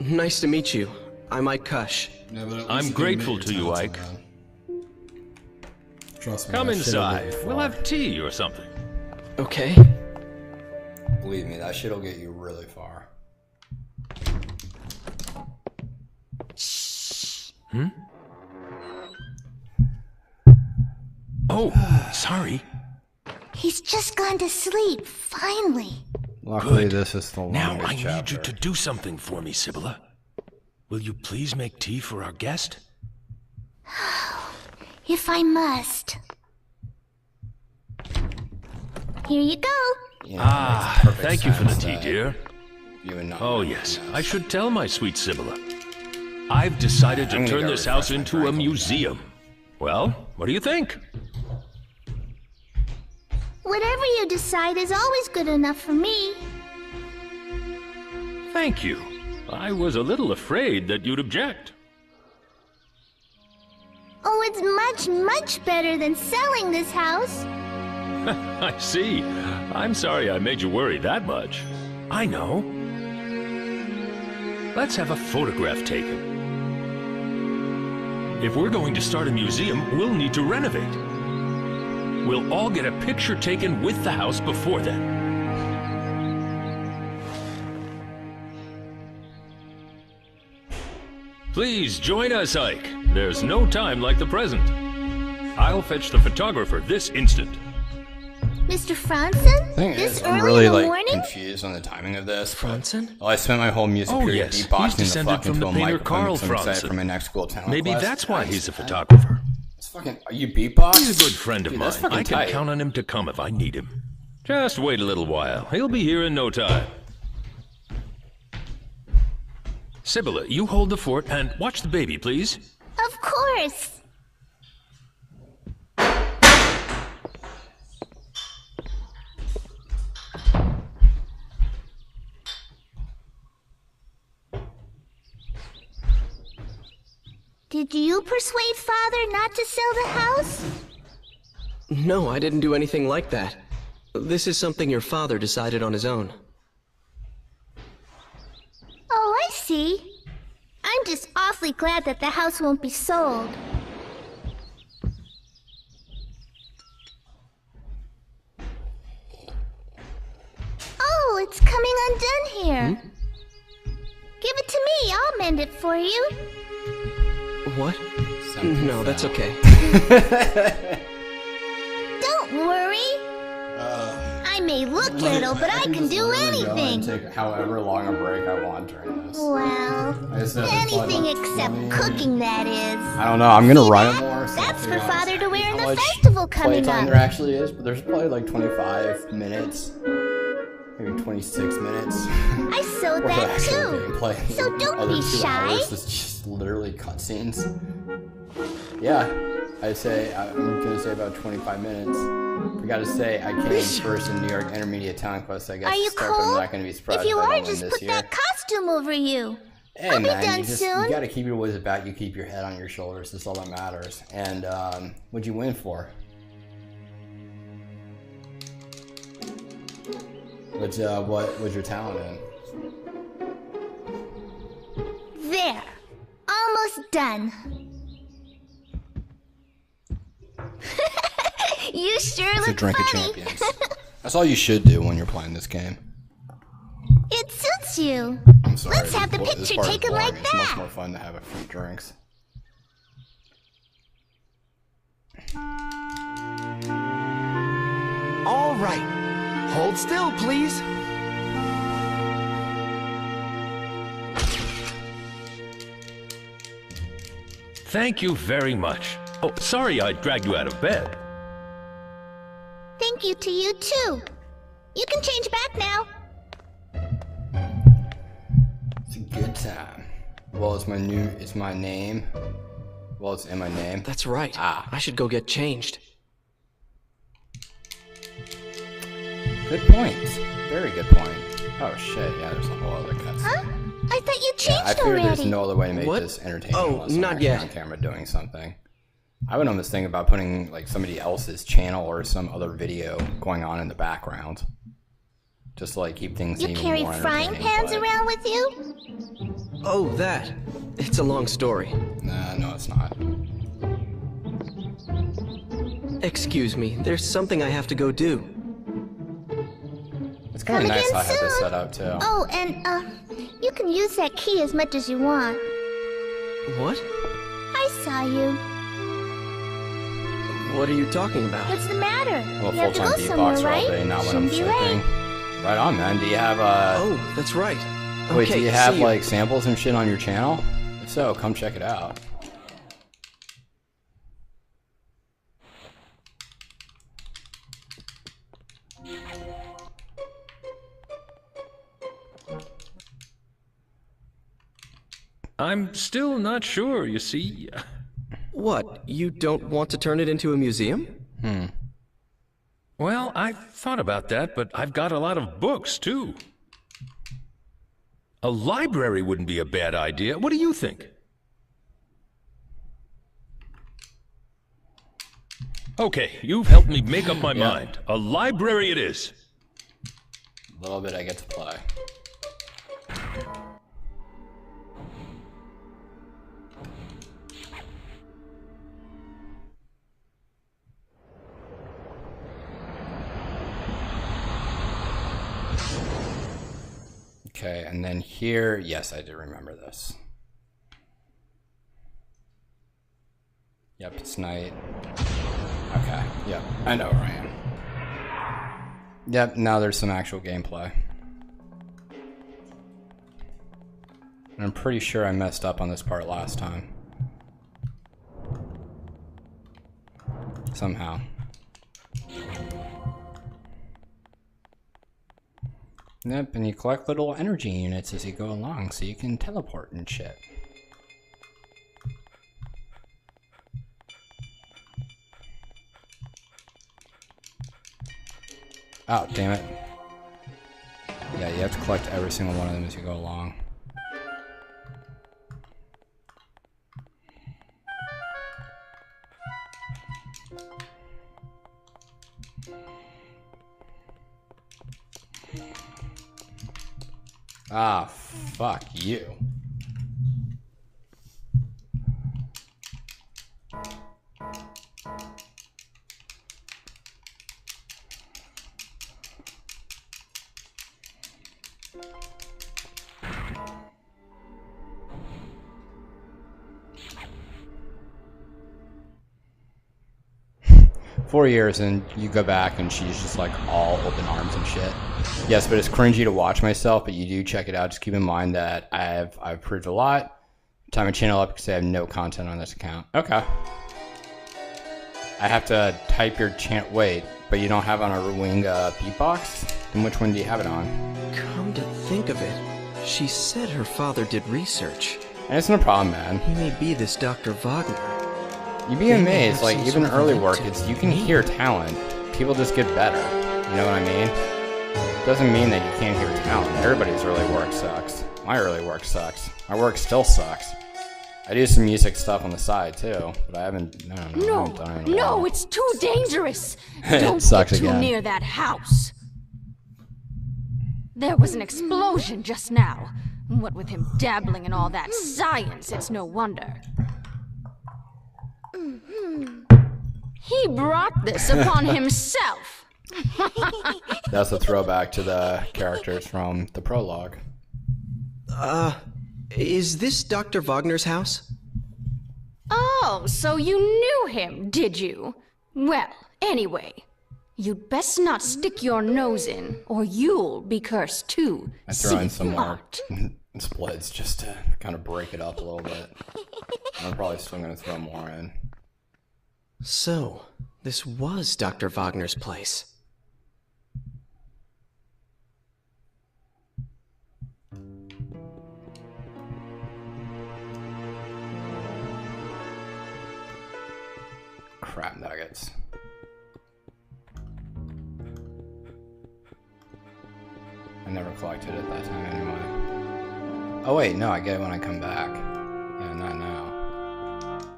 Nice to meet you. I'm Ike Kush. Yeah, but at least I'm you grateful admit to you're you, talented, Ike. man. Trust me. Come that shit'll get inside. you We'll far. have tea or something. Okay. Believe me, that shit'll get you really far. Oh, sorry. He's just gone to sleep, finally. Luckily, Good. this is the longest Now I chapter. need you to do something for me, Sibylla. Will you please make tea for our guest? If I must. Here you go. You know, it makes perfect Thank you for the sense tea, that dear. You and not Oh, yes. I should tell my sweet Sibylla. I've decided to I'm gonna turn go this house refresh my into a drink a little museum. Well, what do you think? Whatever you decide is always good enough for me. Thank you. I was a little afraid that you'd object. Oh, it's much, much better than selling this house. I see. I'm sorry I made you worry that much. I know. Let's have a photograph taken. If we're going to start a museum, we'll need to renovate. We'll all get a picture taken with the house before then. Please join us, Ike. There's no time like the present. I'll fetch the photographer this instant. Mr. Franzen? Thing This is, I'm early really in the like morning? confused on the timing of this. Franzen? Well, I spent my whole music Oh, period yes. He's beatboxing the descended fucking from the to a painter microphone Carl because I'm excited Franzen. for my next school talent Maybe class. that's why Nice. he's a photographer. It's fucking. Are you beatbox? He's a good friend of Dude, mine. that's fucking I can tight. count on him to come if I need him. Just wait a little while. He'll be here in no time. Sibylla, you hold the fort and watch the baby, please. Of course. Did you persuade Father not to sell the house? No, I didn't do anything like that. This is something your father decided on his own. Oh, I see. I'm just awfully glad that the house won't be sold. Oh, it's coming undone here. Give it to me, I'll mend it for you. What? No, that's okay. Don't worry. I may look little, but I can do anything. Take however long a break I want during this. Well, I just have to play anything about except 20. cooking, that is. I don't know. I'm gonna write it more. So That's I'll for figure out Father to wear in how the much festival coming playtime up. there actually is, but there's probably like 25 minutes, maybe 26 minutes. I sewed worth of that actual too. gameplay. So don't Other be 2 shy. hours is just literally cutscenes. Yeah, I'm gonna say about 25 minutes. I gotta say, I came first in New York Intermediate Talent Quest. I guess Are you start, but I'm cold? not gonna be surprised If you if I are, don't win just this put year. that costume over you. Hey, I'll be man, done you soon. gotta keep it what it's about. You keep your head on your shoulders. That's all that matters. And what'd you win for? What was your talent in? There. Almost done. You sure It's look a drink of funny. champions. That's all you should do when you're playing this game. It suits you. I'm sorry. Let's have the this picture part is taken boring. like It's much that. more fun to have a few drinks. All right. Hold still, please. Thank you very much. Oh, sorry I dragged you out of bed. Thank you to you too. You can change back now. It's a good time. Well, it's my name. Well, it's in my name. That's right. I should go get changed. Good point. Very good point. Oh shit, yeah, there's a whole other cutscene. Huh? I thought you changed I figured already. there's no other way to make What? this entertaining Oh, unless I'm not actually yet. on camera doing something. I would almost think about putting like somebody else's channel or some other video going on in the background. Just to like keep things You even carry more frying entertaining, pans but- around with you? Oh, that. It's a long story. Nah, no, it's not. Excuse me, there's something I have to go do. It's kind of Come nice again how I have this soon. set up too. Oh, and you can use that key as much as you want. What? I saw you. What are you talking about? What's the matter? I'm a You have to full-time go somewhere, beatboxer all right? day, not when I'm Shouldn't be sleeping. late. Right on, man. Do you have Oh, that's right. Wait, Okay, do you have see you. like samples and shit on your channel? If so, come check it out. I'm still not sure, you see. What? You don't want to turn it into a museum? Well, I've thought about that, but I've got a lot of books, too. A library wouldn't be a bad idea. What do you think? Okay, you've helped me make up my mind. A library it is. A little bit I get to play. Okay, and then here, yes, I do remember this. Yep, it's night. Okay, yep, I know where I am. Yep, now there's some actual gameplay. And I'm pretty sure I messed up on this part last time. Somehow. Yep, and you collect little energy units as you go along, so you can teleport and shit. Oh, damn it. Yeah, you have to collect every single one of them as you go along. Ah, fuck you. Four years and you go back and she's just like all open arms and shit. Yes, but it's cringy to watch myself, but you do check it out. Just keep in mind that I've improved a lot. Time my channel up because I have no content on this account. Okay. I have to type your chant. Wait, but you don't have it on a wing beatbox? Then which one do you have it on? Come to think of it, she said her father did research. And it's no problem, man. He may be this Dr. Wagner. You'd be amazed, like even early work, it's you can hear talent. People just get better. You know what I mean? Doesn't mean that you can't hear talent. Everybody's early work sucks. My early work sucks. My work still sucks. I do some music stuff on the side too, but I haven't. I haven't done it in a while. No, it's too dangerous. It Don't sucks get too again. near that house. There was an explosion just now. What with him dabbling in all that science, it's no wonder. He brought this upon himself. That's a throwback to the characters from the prologue. Is this Dr. Wagner's house? Oh, so you knew him, did you? Well, anyway, you'd best not stick your nose in, or you'll be cursed too. I throw in some more splits just to kind of break it up a little bit. I'm probably still going to throw more in. So, this was Dr. Wagner's place. Crap nuggets. I never collected it that time anyway. Oh wait, no, I get it when I come back. Yeah, not now.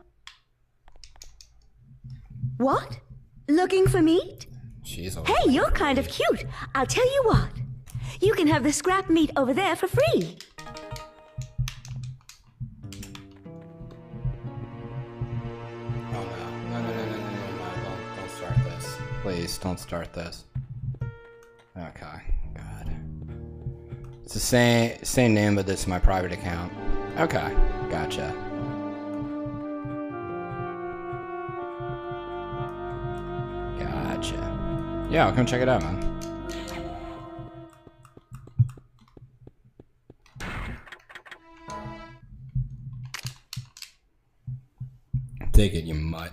What? Looking for meat? She's a Hey, you're kind of cute. I'll tell you what. You can have the scrap meat over there for free. Please don't start this. Okay, God. It's the same name, but this is my private account. Okay, gotcha. Gotcha. Yeah, I'll come check it out, man. Take it, you mutt.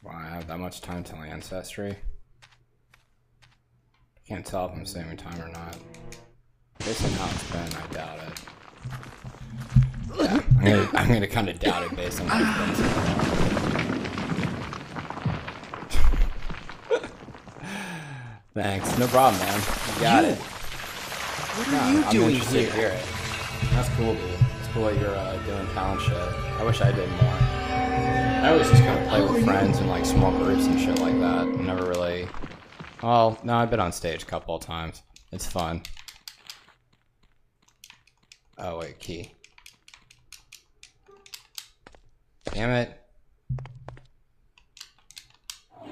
Wow, I have that much time till Ancestry. Can't tell if I'm saving time or not. Based on how it's been, I doubt it. Yeah, I'm gonna kind of doubt it based on how it's been. Thanks, no problem, man. You got it. What are you doing interested here? to hear it. That's cool, dude. It's cool that you're doing talent shit. I wish I did more. I always just kind of play with friends in like small groups and shit like that. Never really. Well, no, I've been on stage a couple of times. It's fun. Oh wait, key. Damn it. I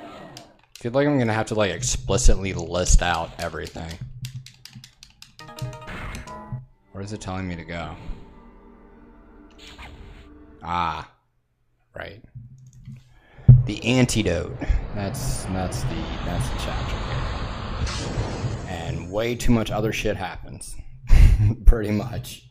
feel like I'm gonna have to like explicitly list out everything. Where is it telling me to go? Ah, right. The antidote. That's the chapter here. And way too much other shit happens. Pretty much.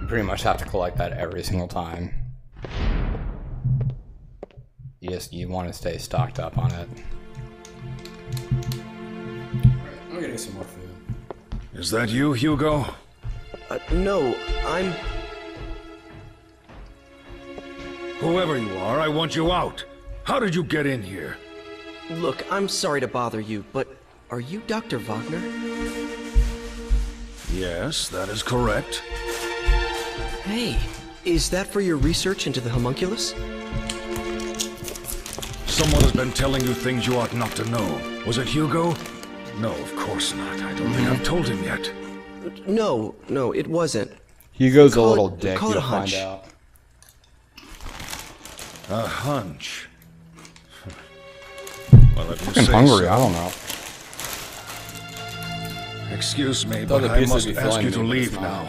Pretty much have to collect that every single time. You want to stay stocked up on it. I'm getting some more food. Is that you, Hugo? No, I'm... Whoever you are, I want you out. How did you get in here? Look, I'm sorry to bother you, but are you Dr. Wagner? Yes, that is correct. Hey, is that for your research into the homunculus? Someone has been telling you things you ought not to know. Was it Hugo? No, of course not. I don't think I've told him yet. No, it wasn't. Hugo's a little dick, call it you'll a hunch. find out. A hunch. Well, if you I'm say hungry, so. I don't know. Excuse me, Thought but the I piece would must be ask filling you to me, but it's leave not. now.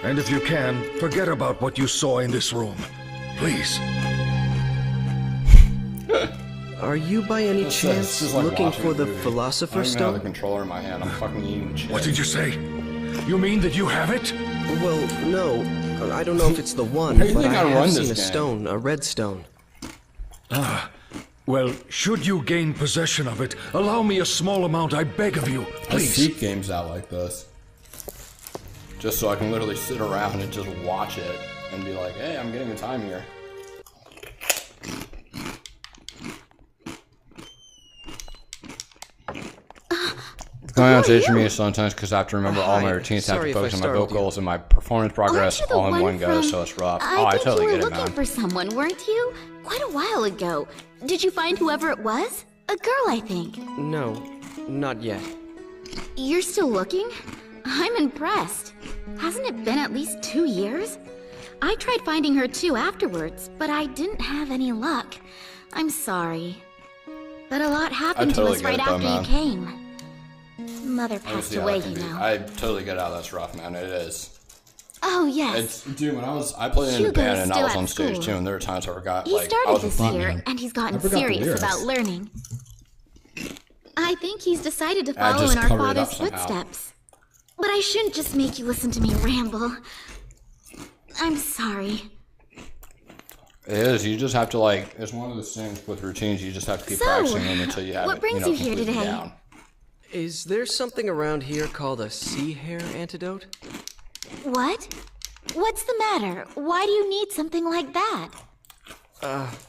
And if you can, forget about what you saw in this room. Please. Are you by any This chance is like looking watching for a the movie. Philosopher's I don't even have the Stone? controller in my hand. I'm fucking eating shit. What did you say? You mean that you have it? Well, no. I don't know if it's the one, How do you but think I I run have this seen a game? stone, a red stone. Ah. Well, should you gain possession of it, allow me a small amount, I beg of you. I Please. seek games out like this. Just so I can literally sit around and just watch it and be like, hey, I'm getting a time here. Going on stage for me is sometimes because I have to remember all my routines, have to focus on my vocals and my performance progress all in one go, so it's rough. Oh, I totally get it, man. You were looking for someone, weren't you? Quite a while ago. Did you find whoever it was? A girl, I think. No, not yet. You're still looking? I'm impressed. Hasn't it been at least 2 years? I tried finding her too afterwards, but I didn't have any luck. I'm sorry. But a lot happened to us right after you came. Mother passed away, you know. I totally get how that's rough, man. It is. Oh, yes. Dude, when I played in a band and I was on stage too, and there were times I forgot, he started this year, and he's gotten serious about learning. I think he's decided to follow in our father's footsteps. But I shouldn't just make you listen to me ramble. I'm sorry. It is. You just have to, like, it's one of those things with routines. You just have to keep practicing them until you have what brings you here today? Down. Is there something around here called a sea hare antidote? What? What's the matter? Why do you need something like that?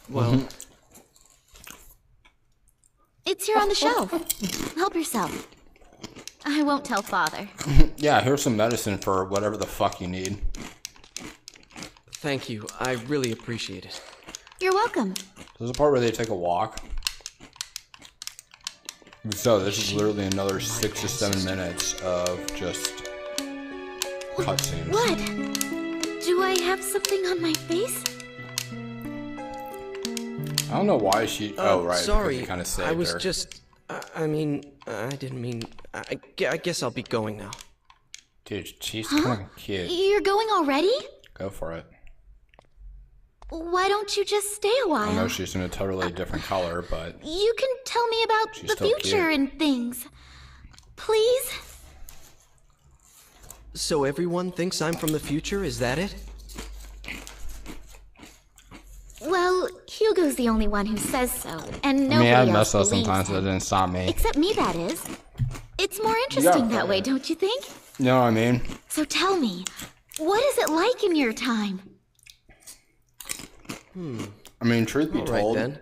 Well... It's here on the shelf. Help yourself. I won't tell Father. Yeah, here's some medicine for whatever the fuck you need. Thank you. I really appreciate it. You're welcome. There's a part where they take a walk. So this is literally another 6 to 7 minutes of just cutscenes. What? Do I have something on my face? I don't know why she... oh, right. Sorry. Kind of saved I was her. just... I mean... I didn't mean... I guess I'll be going now. Dude, she's kind of cute. You're going already? Go for it. Why don't you just stay a while? I know she's in a totally different color, but... You can tell me about the future and things. Please? So everyone thinks I'm from the future, is that it? Well, Hugo's the only one who says so, and nobody I mean, I else mess up believes sometimes, him. but it didn't stop me. Except me, that is. It's more interesting that way, don't you think? You know what I mean? So tell me, what is it like in your time? I mean, truth be told, then.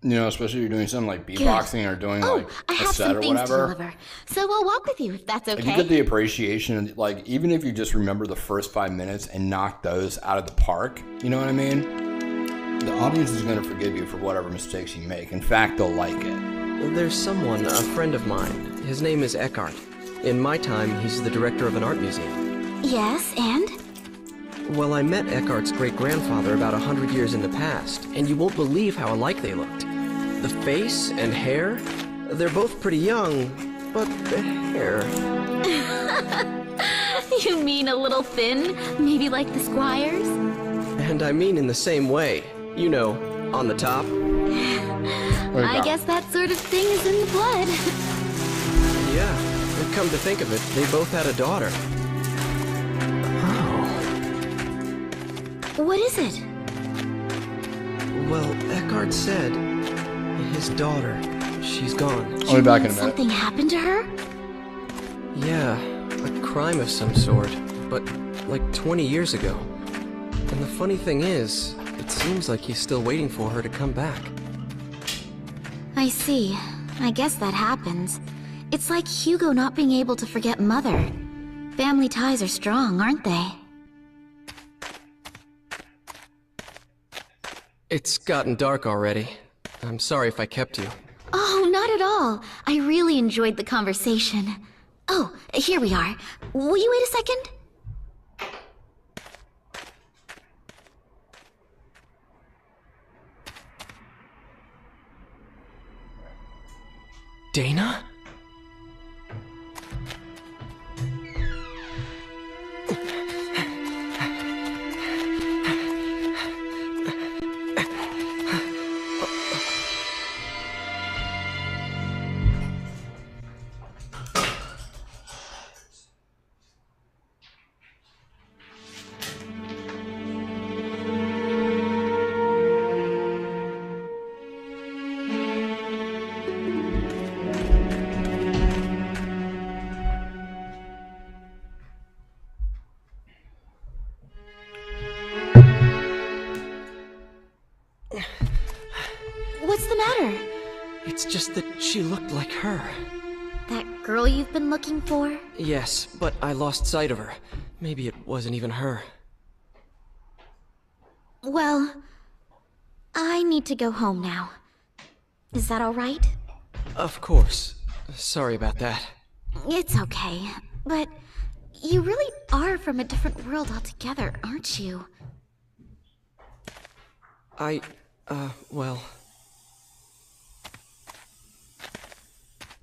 you know, especially if you're doing something like beatboxing or doing like I a have set some or things whatever. to deliver, so I'll walk with you if that's okay. If you get the appreciation, like, even if you just remember the first 5 minutes and knock those out of the park, you know what I mean? The audience is going to forgive you for whatever mistakes you make. In fact, they'll like it. There's someone, a friend of mine. His name is Eckhart. In my time, he's the director of an art museum. Yes, and? Well, I met Eckhart's great-grandfather about 100 years in the past, and you won't believe how alike they looked. The face and hair, they're both pretty young, but the hair... You mean a little thin? Maybe like the Squires? And I mean in the same way. You know, on the top. I guess that sort of thing is in the blood. Yeah, and come to think of it, they both had a daughter. What is it? Well, Eckhart said his daughter, she's gone. I'll be back in a minute. Something happened to her? Yeah, a crime of some sort, but like 20 years ago. And the funny thing is, it seems like he's still waiting for her to come back. I see. I guess that happens. It's like Hugo not being able to forget Mother. Family ties are strong, aren't they? It's gotten dark already. I'm sorry if I kept you. Oh, not at all. I really enjoyed the conversation. Oh, here we are. Will you wait a second? Dana? What's the matter? It's just that she looked like her. That that girl you've been looking for? Yes, but I lost sight of her. Maybe it wasn't even her. Well, I need to go home now. Is that alright? Of course. Sorry about that. It's okay, but you really are from a different world altogether, aren't you? Well...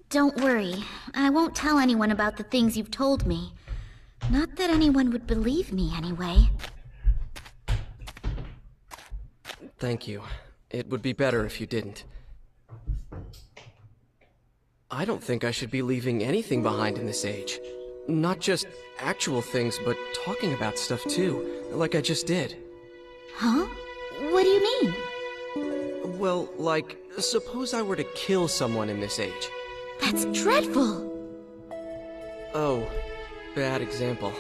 Don't worry. I won't tell anyone about the things you've told me. Not that anyone would believe me, anyway. Thank you. It would be better if you didn't. I don't think I should be leaving anything behind in this age. Not just actual things, but talking about stuff too, like I just did. Huh? What do you mean? Well, like, suppose I were to kill someone in this age. That's dreadful! Oh, bad example.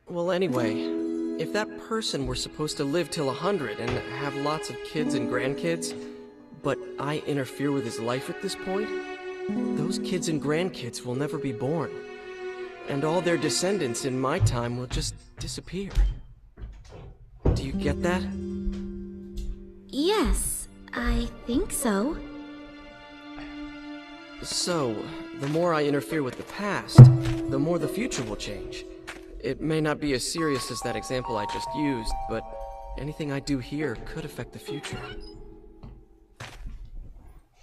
Well, anyway, if that person were supposed to live till 100 and have lots of kids and grandkids, but I interfere with his life at this point, those kids and grandkids will never be born. And all their descendants in my time will just disappear. Do you get that? Yes, I think so. So, the more I interfere with the past, the more the future will change. It may not be as serious as that example I just used, but anything I do here could affect the future.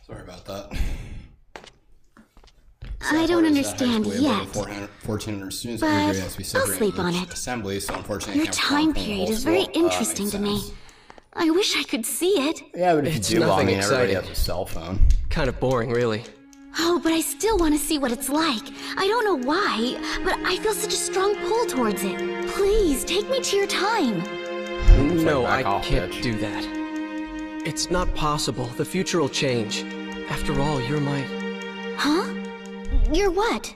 Sorry about that. I don't understand yet, 1,400 students but every grade has to be I'll separated sleep in on each it. assembly, so unfortunately Your I can't perform time from the period whole is very school. interesting to me. I wish I could see it. Yeah, but if It's you do, well, I nothing mean, everybody exciting. has a cell phone. Kind of boring, really. Oh, but I still want to see what it's like. I don't know why, but I feel such a strong pull towards it. Please, take me to your time. No, I back off, can't bitch. do that. It's not possible. The future will change. After all, you're my... Huh? You're what?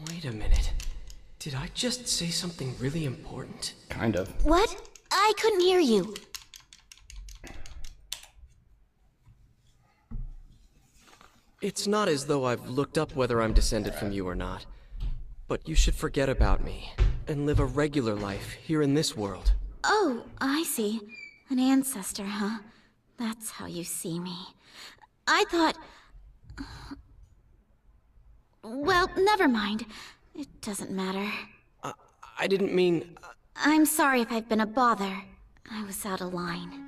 Wait a minute. Did I just say something really important? Kind of. What? I couldn't hear you. It's not as though I've looked up whether I'm descended from you or not. But you should forget about me and live a regular life here in this world. Oh, I see. An ancestor, huh? That's how you see me. I thought... Well, never mind. It doesn't matter. I didn't mean... I'm sorry if I've been a bother. I was out of line.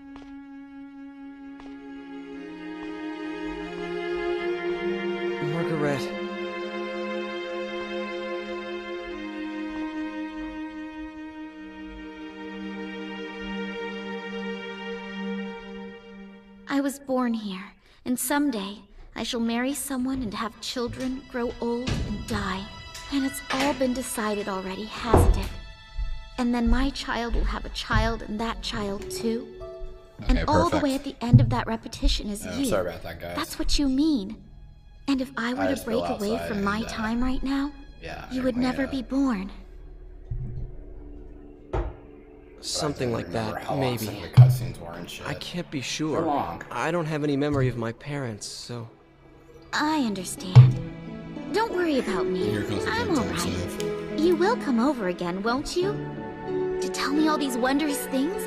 Margaret... I was born here, and someday I shall marry someone and have children, grow old, and die. And it's all been decided already, hasn't it? And then my child will have a child, and that child too. And Okay, all the perfect. way at the end of that repetition is Yeah, you. sorry about that, guys. That's what you mean. And if I were I to just break feel away outside from my and, time right now, Yeah. you would never be born. Something like that, maybe. The cutscenes were and shit. I can't be sure. They're long. I don't have any memory of my parents, so... I understand. Don't worry about me. Here comes the I'm good alright. stuff. You will come over again, won't you? To tell me all these wondrous things?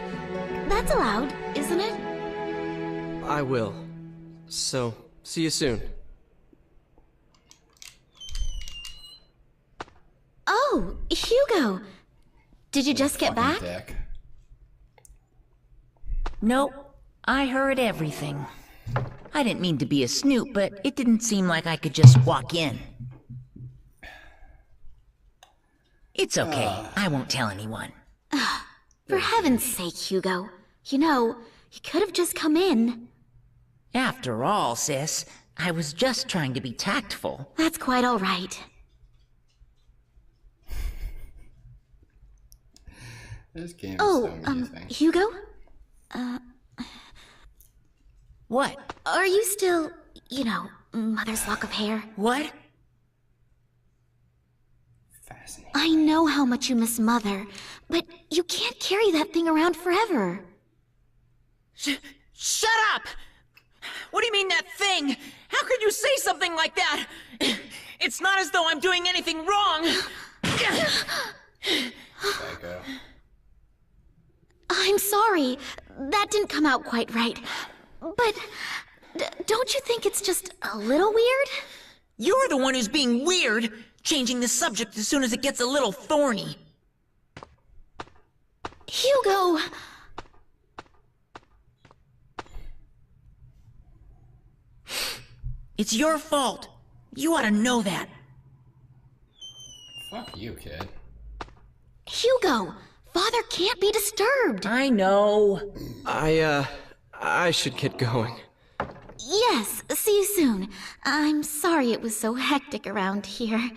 That's allowed, isn't it? I will. So, see you soon. Oh, Hugo! Did you just get back? Dick. Nope. I heard everything. I didn't mean to be a snoop, but it didn't seem like I could just walk in. It's okay. I won't tell anyone. For heaven's sake, Hugo. You know, you could have just come in. After all, sis, I was just trying to be tactful. That's quite all right. This game is Oh, so amusing. Hugo? What? Are you still, you know, Mother's lock of hair? What? Fascinating. I know how much you miss Mother, but you can't carry that thing around forever. Shut up! What do you mean, that thing? How could you say something like that? It's not as though I'm doing anything wrong! Psycho. I'm sorry. That didn't come out quite right. But don't you think it's just a little weird? You're the one who's being weird, changing the subject as soon as it gets a little thorny. Hugo! It's your fault. You ought to know that. Fuck you, kid. Hugo! Father can't be disturbed. I know. I should get going. Yes, see you soon. I'm sorry it was so hectic around here.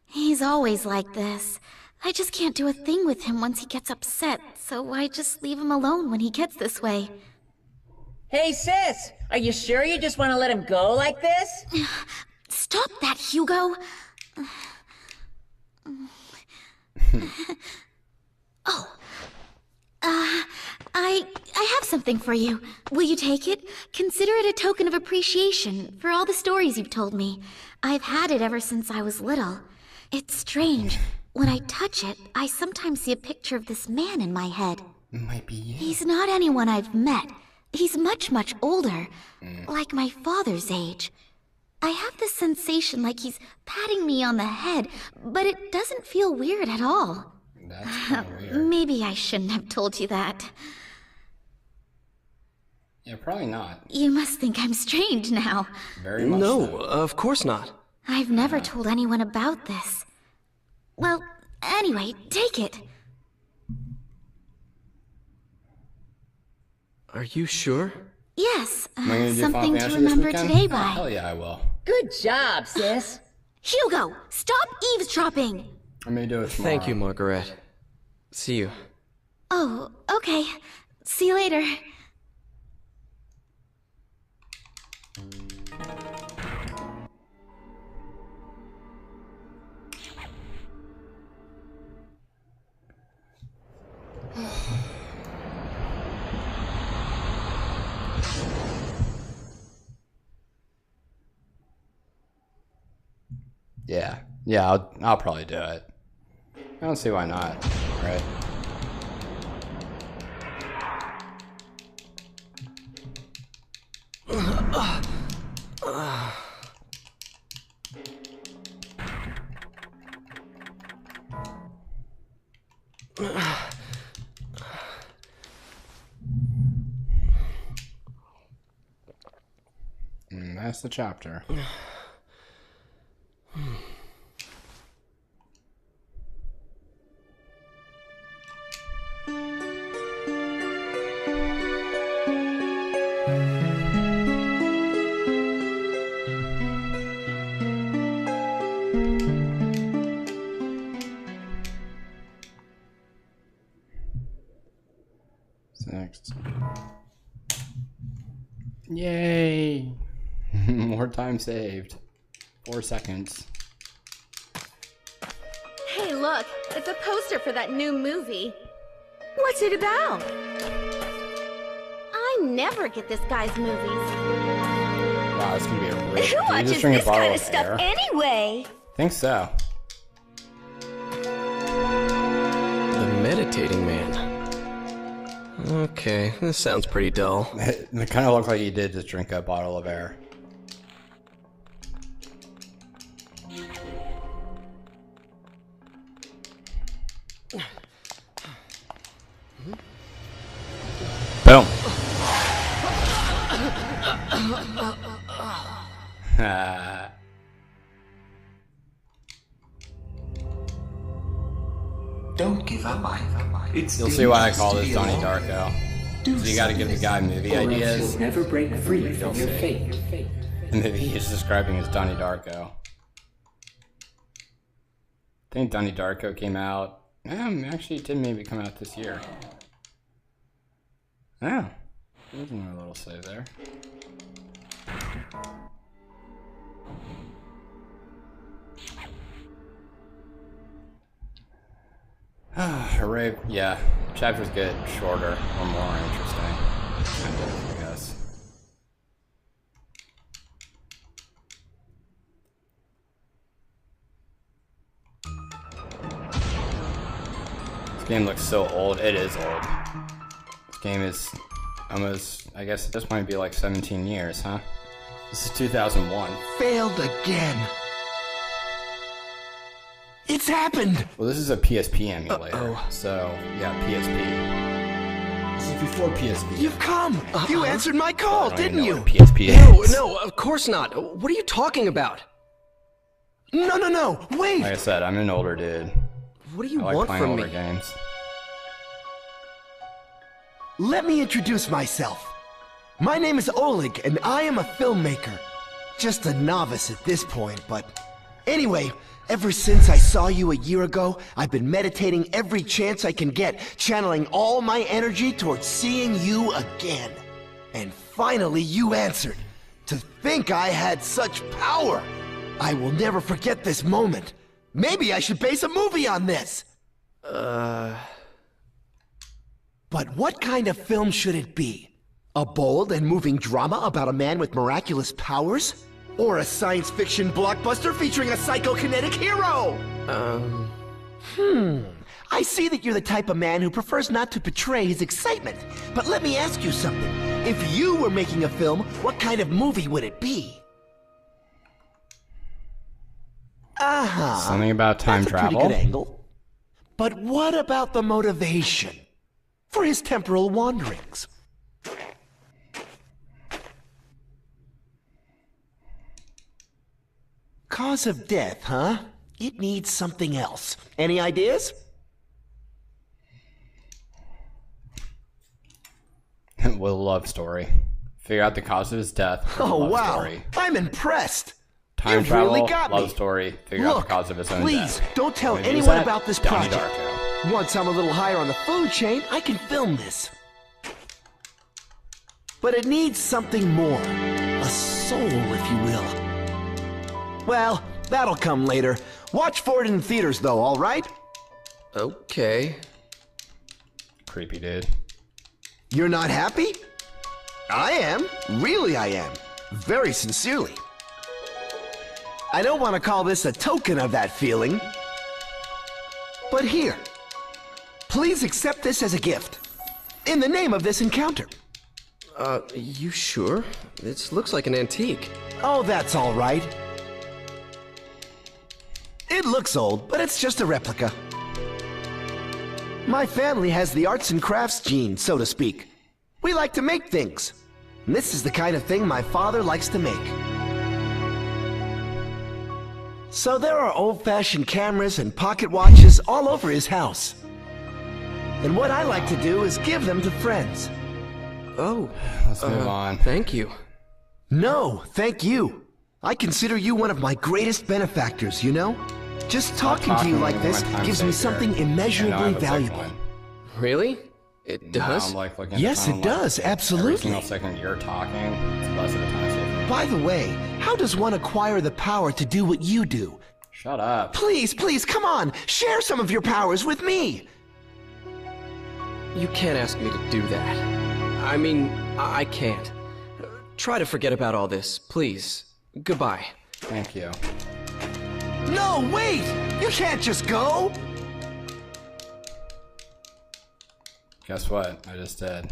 He's always like this. I just can't do a thing with him once he gets upset, so I just leave him alone when he gets this way. Hey, sis! Are you sure you just want to let him go like this? Stop that, Hugo! Oh. I have something for you. Will you take it? Consider it a token of appreciation for all the stories you've told me. I've had it ever since I was little. It's strange. When I touch it, I sometimes see a picture of this man in my head. It might be you. He's not anyone I've met. He's much, much older. Like my father's age. I have this sensation like he's patting me on the head, but it doesn't feel weird at all. That's kind of weird. Maybe I shouldn't have told you that. Yeah, probably not. You must think I'm strange now. Very much No, so. of course not. I've never told anyone about this. Well, anyway, take it. Are you sure? Yes, Am I gonna do something Final to Fantasy this remember weekend? today Oh, by. hell yeah, I will. Good job, sis. Hugo, stop eavesdropping! I may do it tomorrow. Thank you, Margaret. See you. Oh, okay. See you later. Yeah, I'll probably do it. I don't see why not, right? And that's the chapter. Next. Yay! More time saved. 4 seconds. Hey, look, it's a poster for that new movie. What's it about? I never get this guy's movies. Wow, it's gonna be a rip. Who watches this kind of stuff anyway? Think so. The meditating man. Okay, this sounds pretty dull. It kind of looked like he did just drink a bottle of air. Boom. Don't give up. You'll see why I call this Donnie Darko. So you gotta give the guy movie ideas. Never break free from your fate. The movie he's describing as Donnie Darko. I think Donnie Darko came out. Actually, it did maybe come out this year. Oh, there's another little save there. Hooray. Yeah, chapters get shorter or more interesting. Kind of, I guess. This game looks so old. It is old. This game is almost, I guess this might be like 17 years, huh? This is 2001. Failed again. It's happened! Well, this is a PSP emulator, so yeah, PSP. This is before PSP. You've come! You answered my call, didn't you? PSP is. No, of course not. What are you talking about? No, wait! Like I said, I'm an older dude. What do you I like want playing from older me? games. Let me introduce myself. My name is Oleg, and I am a filmmaker. Just a novice at this point, but... Anyway, ever since I saw you a year ago, I've been meditating every chance I can get, channeling all my energy towards seeing you again. And finally you answered. To think I had such power! I will never forget this moment. Maybe I should base a movie on this! But what kind of film should it be? A bold and moving drama about a man with miraculous powers? Or a science fiction blockbuster featuring a psychokinetic hero? I see that you're the type of man who prefers not to betray his excitement. But let me ask you something. If you were making a film, what kind of movie would it be? Something about time That's a travel. pretty good angle. But what about the motivation for his temporal wanderings? Cause of death, huh? It needs something else. Any ideas? With a love story. Figure out the cause of his death. With a Oh, love wow. Story. I'm impressed. Time You've travel, really got love me. story, figure out Look, the cause of his own please, death. don't tell Wanna use anyone that? about this Donnie project. Darko. Once I'm a little higher on the food chain, I can film this. But it needs something more. A soul, if you will. Well, that'll come later. Watch for it in theaters, though, all right? Okay. Creepy dude. You're not happy? I am. Really, I am. Very sincerely. I don't want to call this a token of that feeling. But here. Please accept this as a gift. In the name of this encounter. You sure? This looks like an antique. Oh, that's all right. It looks old, but it's just a replica. My family has the arts and crafts gene, so to speak. We like to make things. And this is the kind of thing my father likes to make. So there are old-fashioned cameras and pocket watches all over his house. And what I like to do is give them to friends. Oh. Let's move on. Thank you. No, thank you. I consider you one of my greatest benefactors, you know? Just talking to you like this gives me something immeasurably valuable. Really? It does? I'm like looking at Yes, the phone, it does, like, absolutely. Every single second you're talking, it's less of a time saver. By the way, how does one acquire the power to do what you do? Shut up. Please, come on! Share some of your powers with me! You can't ask me to do that. I mean, I can't. Try to forget about all this, please. Goodbye. Thank you. No, wait! You can't just go! Guess what? I just did.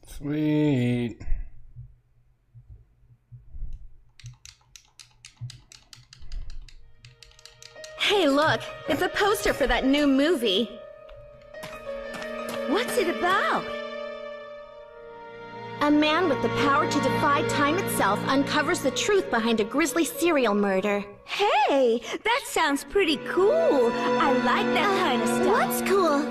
Sweet. Hey, look, it's a poster for that new movie. What's it about? A man with the power to defy time itself uncovers the truth behind a grisly serial murder. Hey, that sounds pretty cool. I like that kind of stuff. What's cool?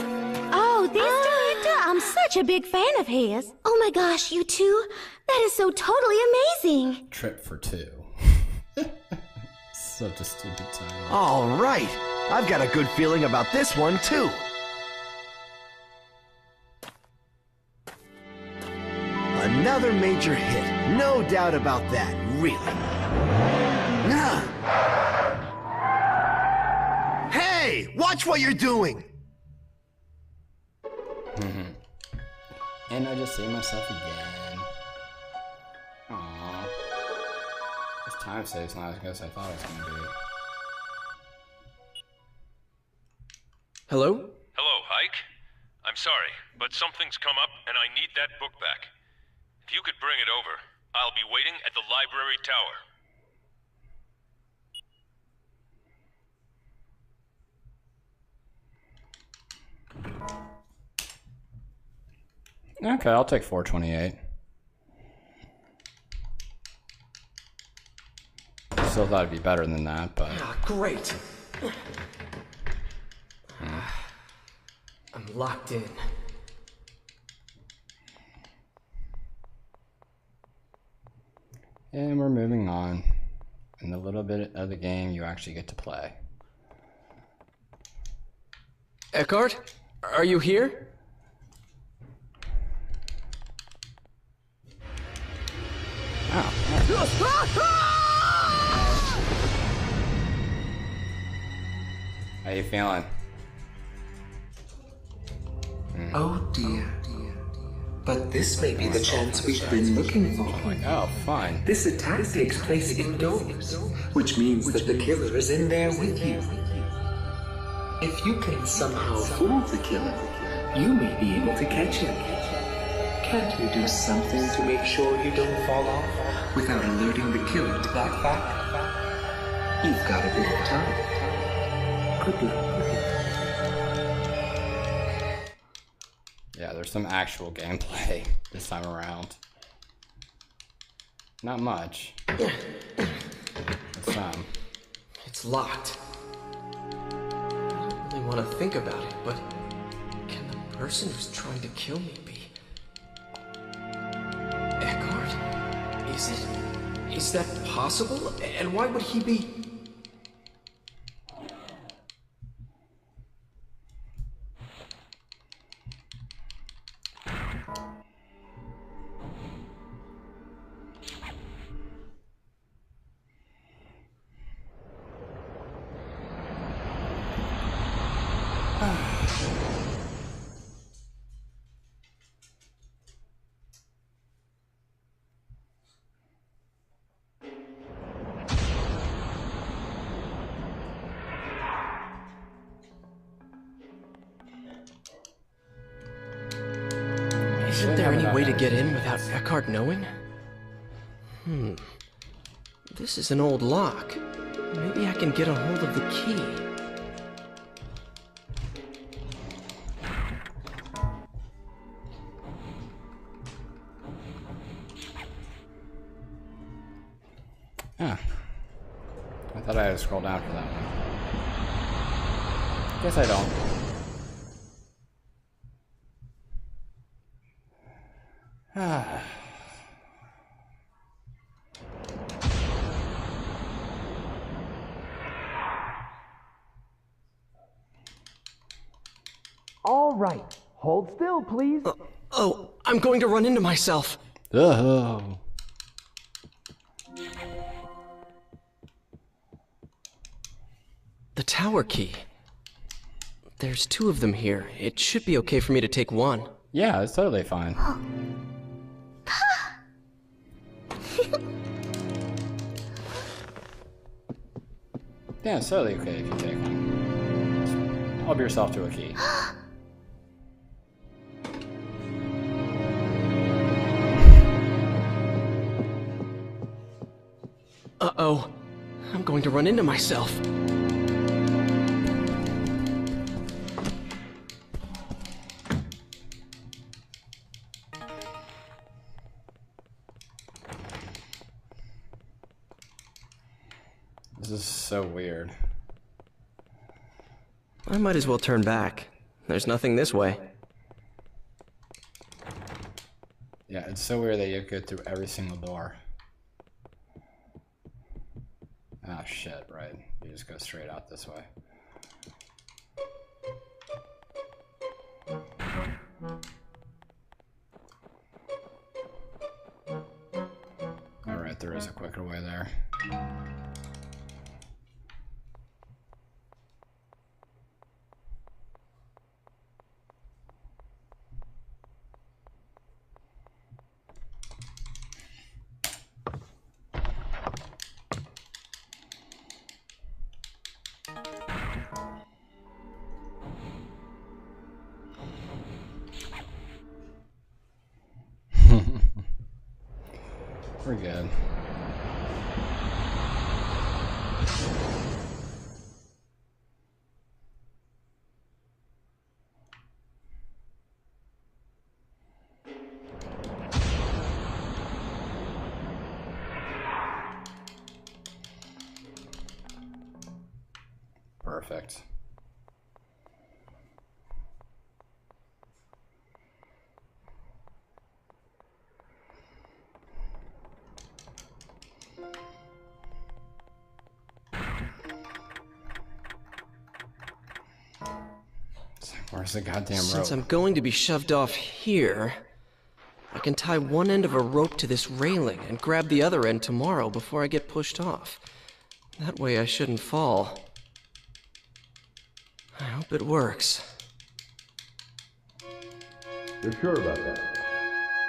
Oh, this director, I'm such a big fan of his. Oh my gosh, you two? That is so totally amazing. Trip for two. Such a stupid title. All right. I've got a good feeling about this one, too. Another major hit. No doubt about that, really. Hey! Watch what you're doing! And I just saved myself again. Aww. This time save's not as good as I thought it was gonna be. Hello? Hello, Ike. I'm sorry, but something's come up and I need that book back. If you could bring it over, I'll be waiting at the library tower. Okay, I'll take 428. Still thought it'd be better than that, but... Ah, great. I'm locked in. And we're moving on. And the little bit of the game you actually get to play. Eckhart? Are you here? How you feeling? Oh dear. But this may be the chance we've been looking for. Oh, fine. This attack takes place indoors, which means that the killer is in there with you. If you can somehow fool the killer, you may be able to catch him. Can't you do something to make sure you don't fall off without alerting the killer to that fact? You've got a bit of time. Good luck. Yeah, there's some actual gameplay this time around. Not much. But some. It's locked. I don't really want to think about it, but can the person who's trying to kill me be Eckhart? Is that possible? And why would he be... Isn't there any way to get in without Eckhart knowing? This is an old lock. Maybe I can get a hold of the key. Ah. I thought I had to scroll down for that one. Guess I don't. Ah. All right. Hold still, please. Oh, I'm going to run into myself. Oh. The tower key. There's 2 of them here. It should be okay for me to take one. Yeah, it's totally fine. Yeah, it's totally okay if you take one. Just help yourself to a key. Uh-oh. I'm going to run into myself. This is so weird. I might as well turn back. There's nothing this way. Yeah, it's so weird that you go through every single door. Ah, shit, right. You just go straight out this way. Alright, there is a quicker way there. We're good. Perfect. Where's the goddamn rope? Since I'm going to be shoved off here, I can tie one end of a rope to this railing and grab the other end tomorrow before I get pushed off. That way I shouldn't fall. I hope it works. You're sure about that?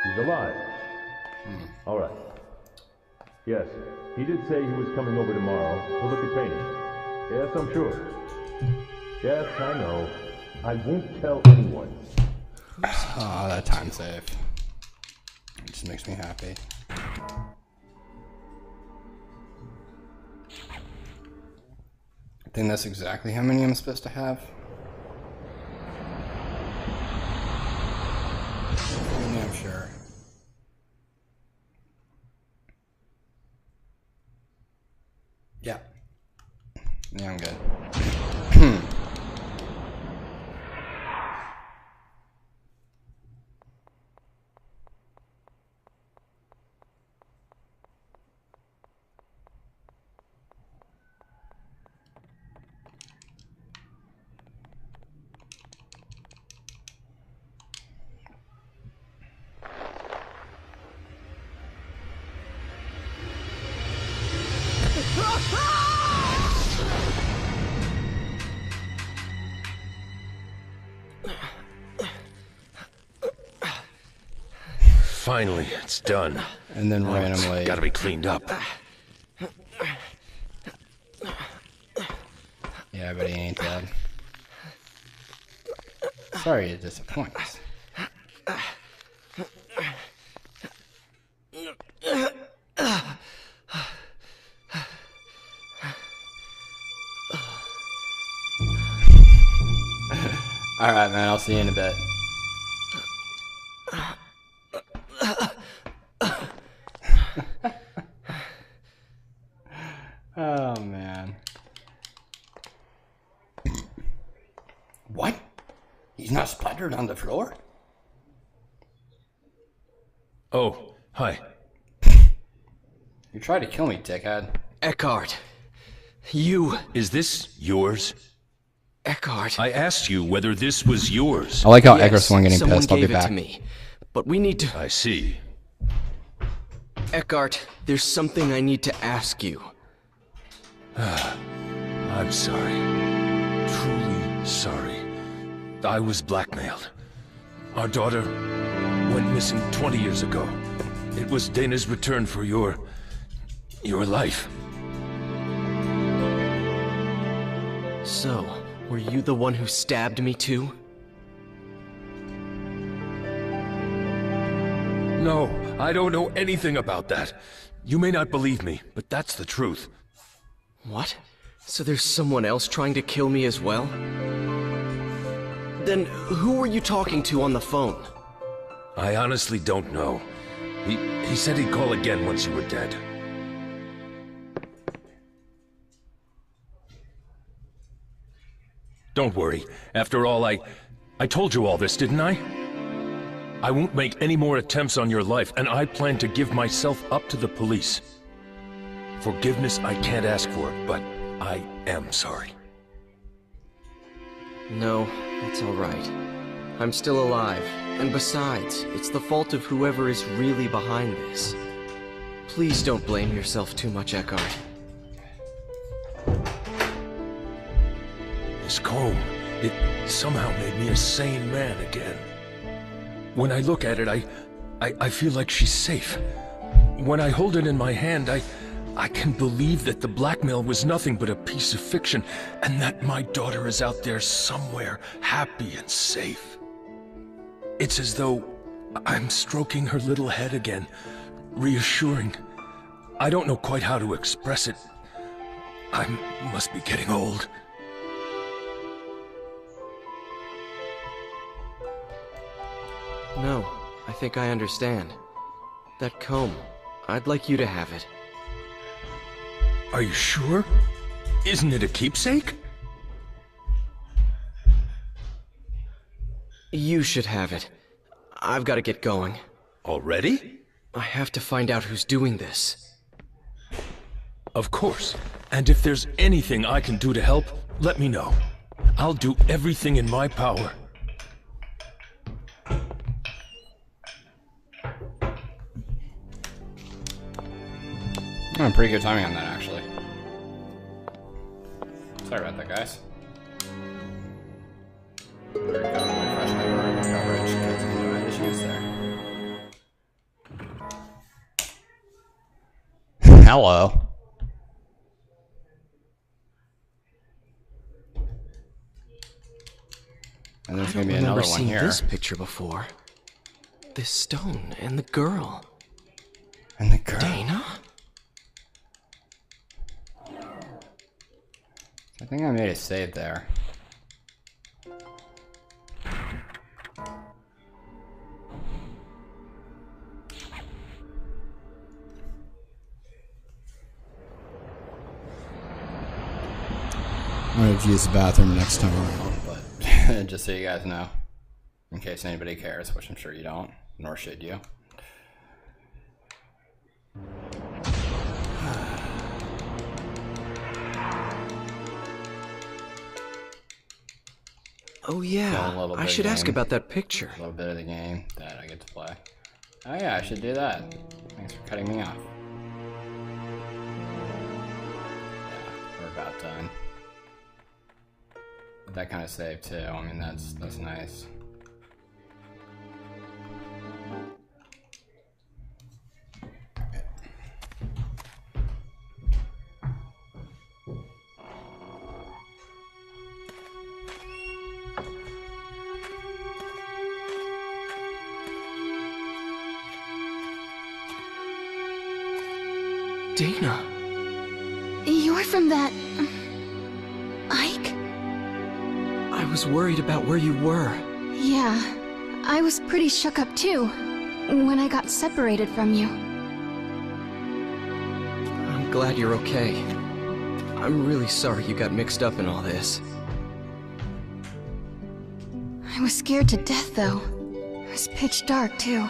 He's alive? All right. Yes, he did say he was coming over tomorrow to look at painting. Yes, I'm sure. Yes, I know. I won't tell anyone. Oh, that time save. It just makes me happy. I think that's exactly how many I'm supposed to have. I'm sure. Yeah. Yeah, I'm good. Finally, it's done. And then randomly... Gotta be cleaned up. Yeah, but he ain't dead. Sorry to disappoint. Alright, man, I'll see you in a bit. Oh, man. What? He's not splattered on the floor? Oh, hi. You tried to kill me, dickhead. Eckhart. You... Is this yours? Eckhart. I asked you whether this was yours. I like how Eggers one getting someone pissed. I'll be gave it back. to me, but we need to... I see. Eckhart, there's something I need to ask you. I'm sorry. Truly sorry. I was blackmailed. Our daughter went missing 20 years ago. It was Dana's return for your life. So, were you the one who stabbed me too? No, I don't know anything about that. You may not believe me, but that's the truth. What? So there's someone else trying to kill me as well? Then who were you talking to on the phone? I honestly don't know. He said he'd call again once you were dead. Don't worry. After all, I told you all this, didn't I? I won't make any more attempts on your life, and I plan to give myself up to the police. Forgiveness I can't ask for, but I am sorry. No, that's all right. I'm still alive, And besides, it's the fault of whoever is really behind this. Please don't blame yourself too much, Eckhart. This comb, it somehow made me a sane man again. When I look at it, I feel like she's safe. When I hold it in my hand, I can believe that the blackmail was nothing but a piece of fiction, and that my daughter is out there somewhere, happy and safe. It's as though I'm stroking her little head again, reassuring. I don't know quite how to express it. I must be getting old. No, I think I understand. That comb, I'd like you to have it. Are you sure? Isn't it a keepsake? You should have it. I've got to get going. Already? I have to find out who's doing this. Of course. And if there's anything I can do to help, let me know. I'll do everything in my power. Oh, pretty good timing on that, actually. Sorry about that, guys. There we go. Refresh my coverage because no issues there. Hello. And there's gonna be another one here. I've never seen this picture before. This stone and the girl. And the girl. Dana? I think I made a save there. I'm gonna have to use the bathroom next time around, but just so you guys know, in case anybody cares, which I'm sure you don't, nor should you. Oh yeah, I should ask about that picture. A little bit of the game that I get to play. Oh yeah, I should do that. Thanks for cutting me off. Yeah, we're about done. That kind of save too. I mean, that's nice. Dana. You're from that... Ike? I was worried about where you were. Yeah, I was pretty shook up too, when I got separated from you. I'm glad you're okay. I'm really sorry you got mixed up in all this. I was scared to death though. It was pitch dark too.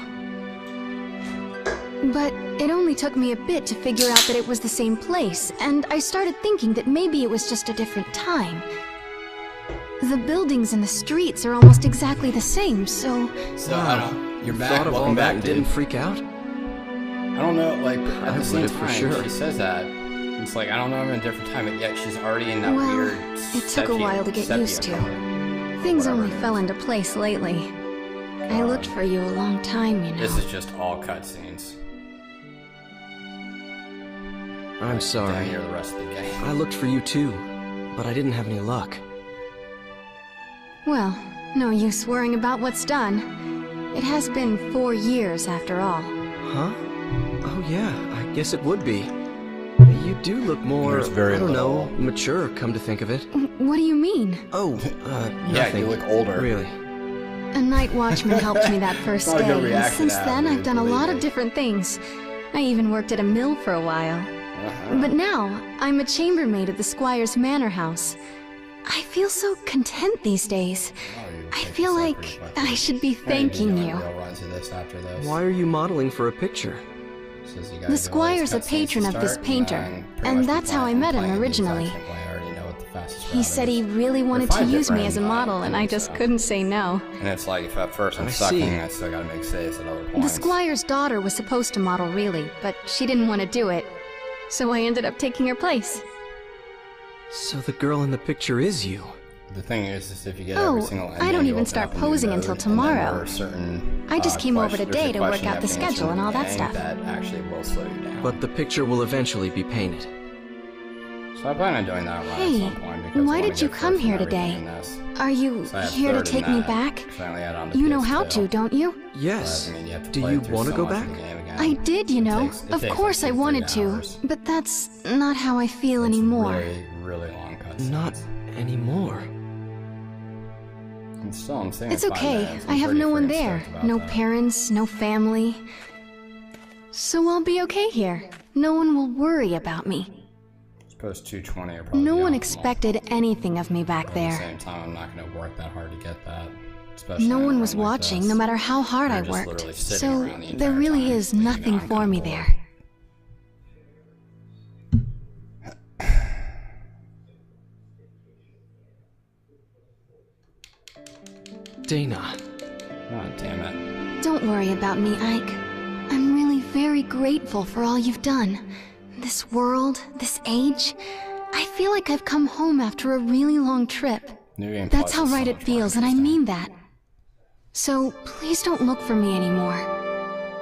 But it only took me a bit to figure out that it was the same place, and I started thinking that maybe it was just a different time. The buildings and the streets are almost exactly the same, so... You're back, thought of welcome all back, that and dude. didn't freak out? I don't know, like, at the same time, sure. she says that. It's like, I don't know, I'm in a different time, but yet she's already in that weird... it took a while to get used to. Things only fell into place lately. I looked for you a long time, you know. This is just all cutscenes. I'm sorry. Damn near the rest of the game. I looked for you too, but I didn't have any luck. Well, no use worrying about what's done. It has been 4 years after all. Huh? Oh yeah, I guess it would be. You do look more, I don't know, mature, come to think of it. What do you mean? Oh, Yeah, nothing. you look older. Really. A night watchman helped me that first Not a good day, and reaction since to have, then dude, I've done a believe lot me. of different things. I even worked at a mill for a while. But now, I'm a chambermaid at the Squire's manor house. I feel so content these days. I feel like I should be thanking you. Why are you modeling for a picture? The Squire's a patron of this painter, and that's how I met him originally. fastest He route said is. he really wanted They're to five use me as a different, model, and I just so- couldn't say no. And it's like, if at first I'm I sucking, see. I still gotta make saves at other The points. squire's daughter was supposed to model really, but she didn't want to do it. So I ended up taking her place. So the girl in the picture is you. The thing is if you get Oh, every single ending, I don't you even open start up a new posing until node, and then tomorrow. there are certain, I just came over there's a today to work question out you the have to answer schedule and in all the that game stuff. That actually will slow you down. But the picture will eventually be painted. So I plan on doing that one Hey, at some point because I why wanna did you get come first in here everything today? in this. Are you So I have here to third in take me that, back? 'cause I only had it on the You know PS2. how to, don't you? Yes. But, I mean, you have to Do play you through want to so go much of back? the game again. I did, you know. It Of takes course like I 2-3 wanted to, hours. but that's not how I feel anymore. Really, really long cutscenes. Not anymore. And still, I'm saying It's okay. I have no one there. No parents, no family. So I'll be okay here. No one will worry about me. Suppose 220 are probably No one optimal. expected anything of me back But at the there. same time, I'm not going to work that hard to get that. Especially No in a one was run like watching, this. no matter how hard You're I just worked. literally sitting So around the there entire really time, is leaving nothing on for me board. there. Dana. Oh, damn it. Don't worry about me, Ike. I'm really very grateful for all you've done. This world, this age. I feel like I've come home after a really long trip. New Game That's Plus how is so right it much more feels, and I mean that. So please don't look for me anymore.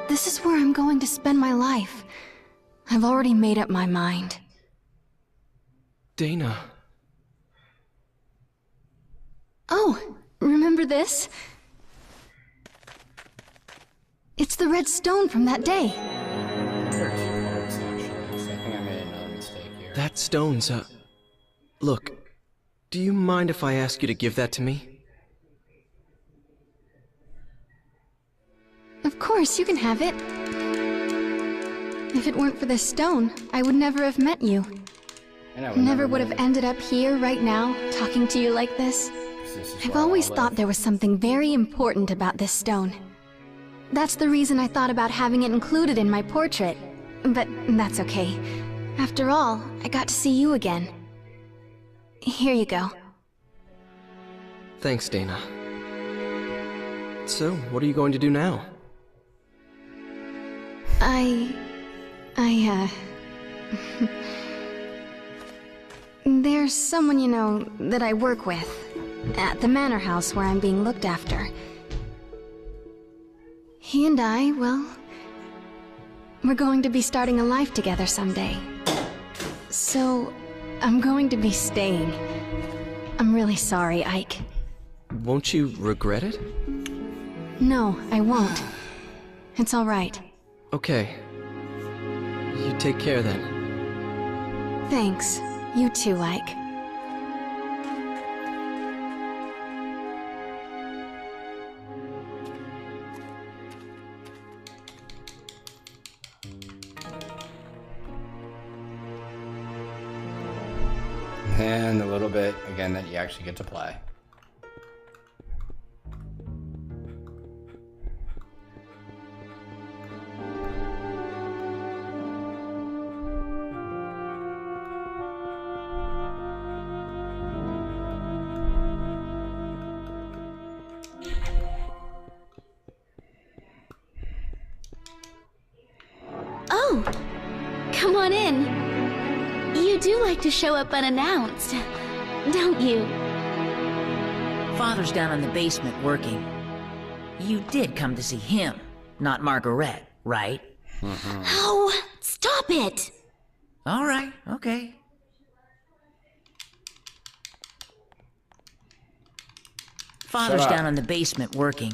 This is where I'm going to spend my life. I've already made up my mind. Dana. Oh, remember this? It's the red stone from that day. There are 2 parts, actually, so I think I made another mistake here. That stone's a... Look, do you mind if I ask you to give that to me? Of course, you can have it. If it weren't for this stone, I would never have met you. And I Never would have ended up here right now, talking to you like this. I've always thought there was something very important about this stone. That's the reason I thought about having it included in my portrait. But that's okay. After all, I got to see you again. Here you go. Thanks, Dana. So, what are you going to do now? There's someone, you know, that I work with. At the manor house where I'm being looked after. He and I, well... we're going to be starting a life together someday. So, I'm going to be staying. I'm really sorry, Ike. Won't you regret it? No, I won't. It's all right. Okay. You take care then. Thanks. You too, Ike. And a little bit, again, that you actually get to play. Oh, come on in. You do like to show up unannounced, don't you? Father's down in the basement working. You did come to see him, not Margaret, right? Oh, stop it! All right, okay. Father's Shut up. down in the basement working.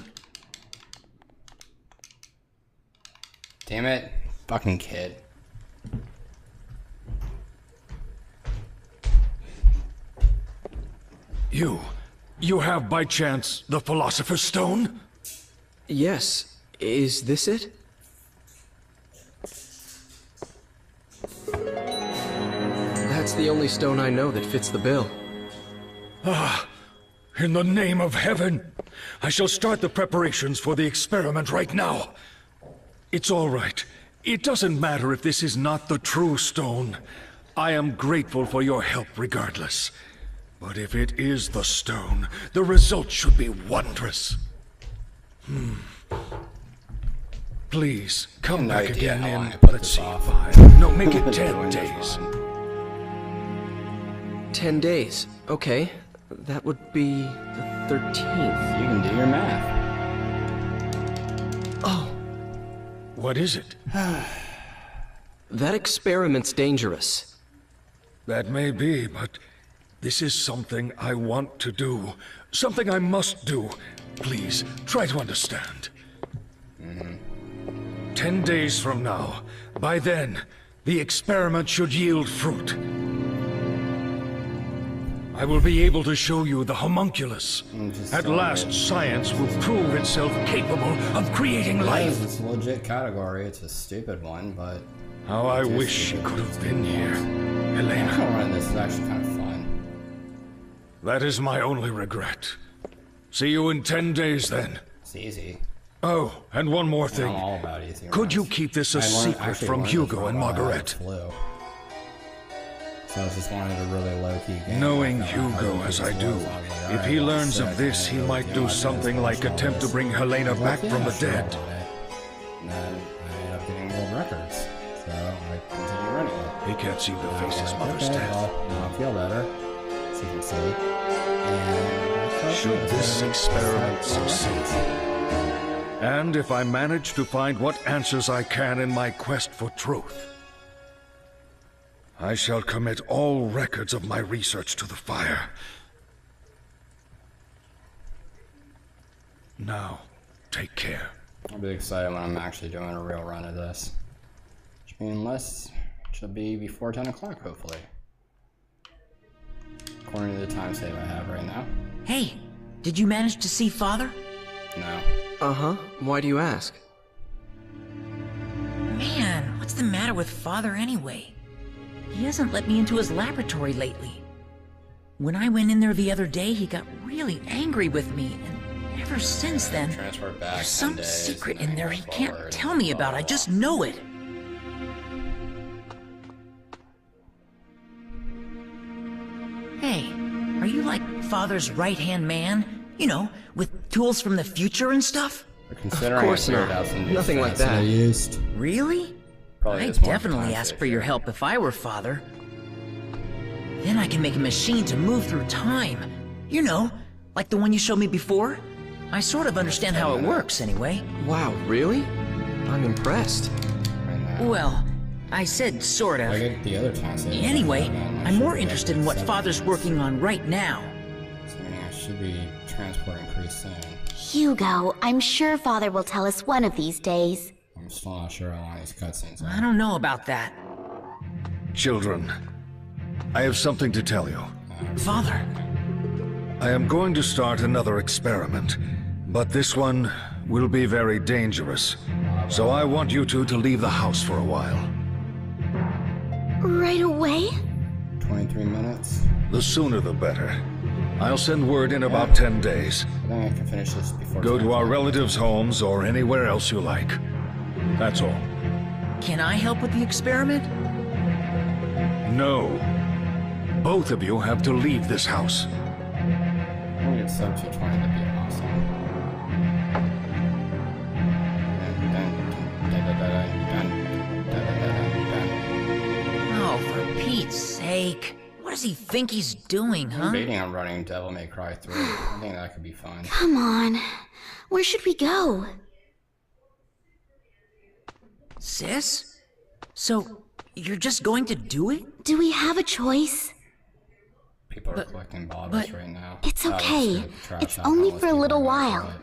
Damn it. Fucking kid. You have by chance the Philosopher's Stone? Yes. Is this it? That's the only stone I know that fits the bill. Ah, in the name of heaven, I shall start the preparations for the experiment right now. It's all right. It doesn't matter if this is not the true stone. I am grateful for your help regardless. But if it is the stone, the result should be wondrous. Please, come back again in, let's see, 5. No, make it 10 days. 10 days. Okay. That would be the 13th. You can do your math. Oh. What is it? That experiment's dangerous. That may be, but this is something I want to do. Something I must do. Please, try to understand. 10 days from now. By then, the experiment should yield fruit. I will be able to show you the homunculus. At last, science will prove itself capable of creating life. It's a legit category. It's a stupid one, but... How I wish she could have been here. Elena. This is actually kind of fun. That is my only regret. See you in 10 days, then. It's easy. Oh, and one more thing. I'm all about easy Could you runs. keep this a secret from Hugo and Margaret? So I just wanted a really low-key game. Knowing Hugo as I do, if he learns of this, he might do something like attempt to bring Helena back from the dead. And then I ended up getting world records. So I continue running it. He can't seem to face his mother's Okay, death. well, now I feel better. As you can see. And should this experiment succeed, and if I manage to find what answers I can in my quest for truth, I shall commit all records of my research to the fire. Now, take care. I'll be excited when I'm actually doing a real run of this. Which means should be before 10 o'clock, hopefully. According to the time save I have right now. Hey, did you manage to see Father? No. Uh-huh. Why do you ask? Man, what's the matter with Father anyway? He hasn't let me into his laboratory lately. When I went in there the other day, he got really angry with me, and ever since then, there's some secret in there he can't tell me about. I just know it. Hey, are you like Father's right-hand man? You know, with tools from the future and stuff? Considering Of course not. Nothing like that. Really? Probably I'd definitely ask for your help if I were Father. Then I can make a machine to move through time. You know, like the one you showed me before. I sort of understand how it works, anyway. Wow, really? I'm impressed. Well, I said sort of. Like the other time save. Anyway, I'm more interested in what Father's working on right now. So I should be transporting pretty soon. Hugo, I'm sure Father will tell us one of these days. I'm still not sure how long these cutscenes are. I don't know about that. Children, I have something to tell you. Father. I am going to start another experiment, but this one will be very dangerous. So I want you two to leave the house for a while. Right away? 23 minutes. The sooner the better. I'll send word in about 10 days. I think I can finish this before. Go to our relatives' homes or anywhere else you like. That's all. Can I help with the experiment? No. Both of you have to leave this house. I'm gonna get sub 220, that'd be awesome. Oh, for Pete's sake. What does he think he's doing, huh? I'm debating on running Devil May Cry 3. I think that could be fun. Come on. Where should we go? Sis? So, you're just going to do it? Do we have a choice? People are collecting baubles right now. It's okay. It's only for a little while.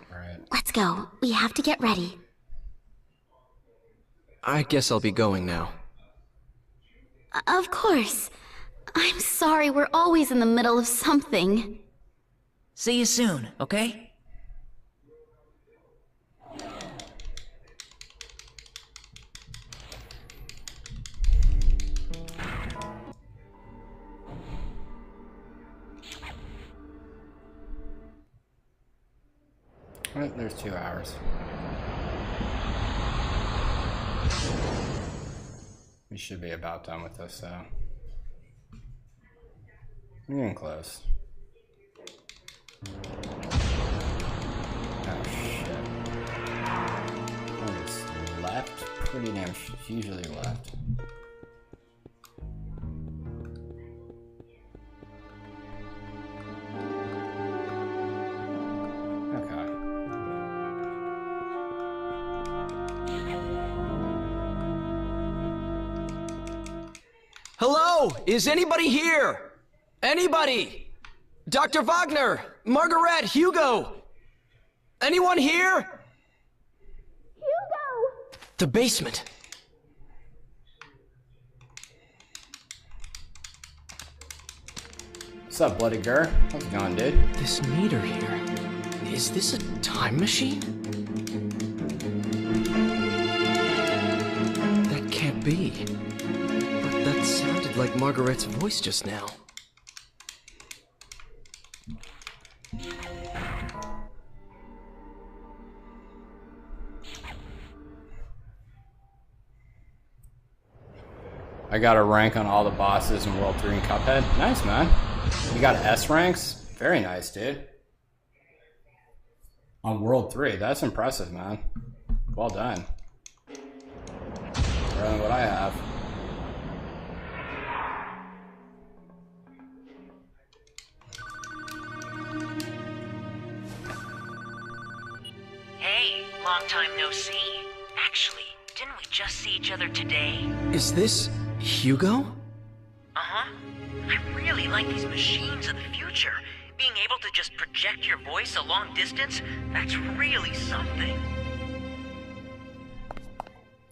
Let's go. We have to get ready. I guess I'll be going now. Of course. I'm sorry, we're always in the middle of something. See you soon, okay? Right, there's 2 hours. We should be about done with this, so. We're getting close. Oh shit. What is left? Pretty damn usually left. Hello? Is anybody here? Anybody? Dr. Wagner, Margaret, Hugo. Anyone here? Hugo! The basement. What's up, bloody girl? How's it going, dude? This meter here. Is this a time machine? That can't be. But that sounded like Margaret's voice just now. I got a rank on all the bosses in World 3 and Cuphead. Nice, man. You got S ranks? Very nice, dude. On World 3, that's impressive, man. Well done. Better than what I have. Hey, long time no see. Actually, didn't we just see each other today? Is this Hugo? Uh-huh. I really like these machines of the future. Being able to just project your voice a long distance, that's really something.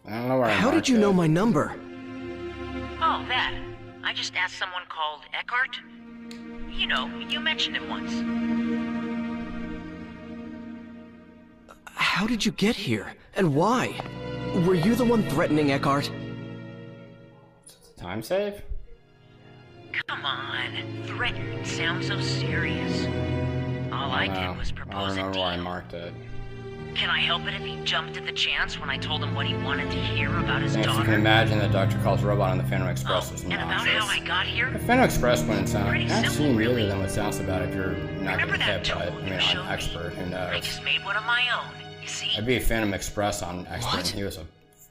I don't know where I How did you know my number? Oh, that. I just asked someone called Eckhart. You know, you mentioned it once. How did you get here? And why? Were you the one threatening Eckhart? Time save? Come on, threatening sounds so serious. All I did was propose I don't a remember why I deal. marked it. Can I help it if he jumped at the chance when I told him what he wanted to hear about his If you daughter? can imagine that Dr. Call's robot on the Phantom Express was And about how I got here? The Phantom Express wouldn't sound Pretty not simple, seem really. neither than what sounds about if you're not Remember getting that hit by it. tool I mean, you showed on me? Expert, who knows? I just made one of my own, you see? I'd be a Phantom Express on Expert, and he was a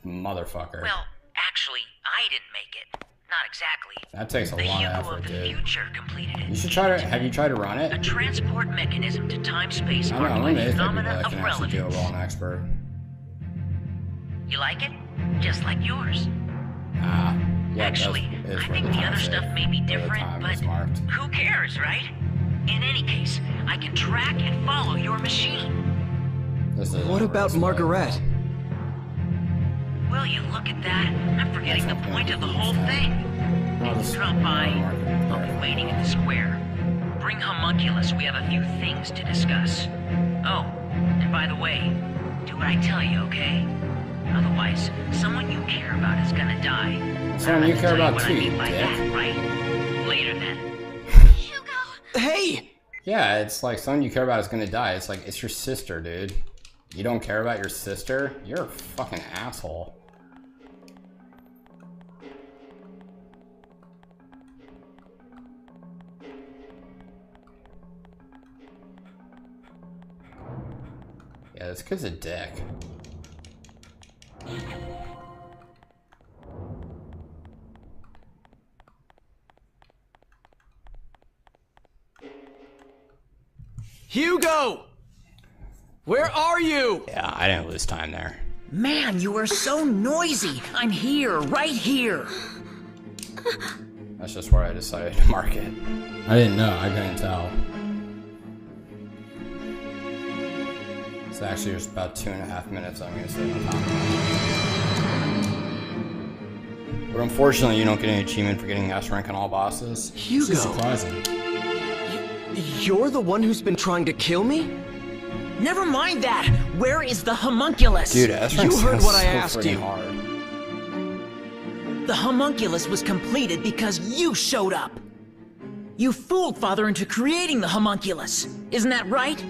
motherfucker. Well, actually, I didn't make it. Not exactly. That takes a The lot of Hugo effort, of the dude. future completed it. You should try to. Have you tried to run it? A transport mechanism to time-space I don't know. marked I'm by amazed that people phenomena that of can actually do it relevance. well on Expert. You like it? Just like yours. Yeah, Actually, that's, I think the other stuff may be different, but who cares, right? In any case, I can track and follow your machine. What about Margaret? Will you look at that? I'm forgetting the point of the whole thing. Drop by. I'll be waiting at the square. Bring Homunculus, we have a few things to discuss. Oh, and by the way, do what I tell you, okay? Otherwise, someone you care about is gonna die. Someone you care about What I too, mean you by dick. that, right? Later then. Hey! Yeah, it's like someone you care about is gonna die. It's like, it's your sister, dude. You don't care about your sister? You're a fucking asshole. Yeah, this kid's a dick. Hugo! Where are you? Yeah, I didn't lose time there. Man, you are so noisy. I'm here, right here. That's just where I decided to mark it. I didn't know, I couldn't tell. It's actually just about 2.5 minutes I'm gonna stay on top of it. But unfortunately, you don't get any achievement for getting S rank on all bosses. Hugo. This is surprising. You're the one who's been trying to kill me? Never mind that. Where is the homunculus? Dude, S rank You heard sounds what I so asked freaking you. hard. The homunculus was completed because you showed up. You fooled Father into creating the homunculus. Isn't that right?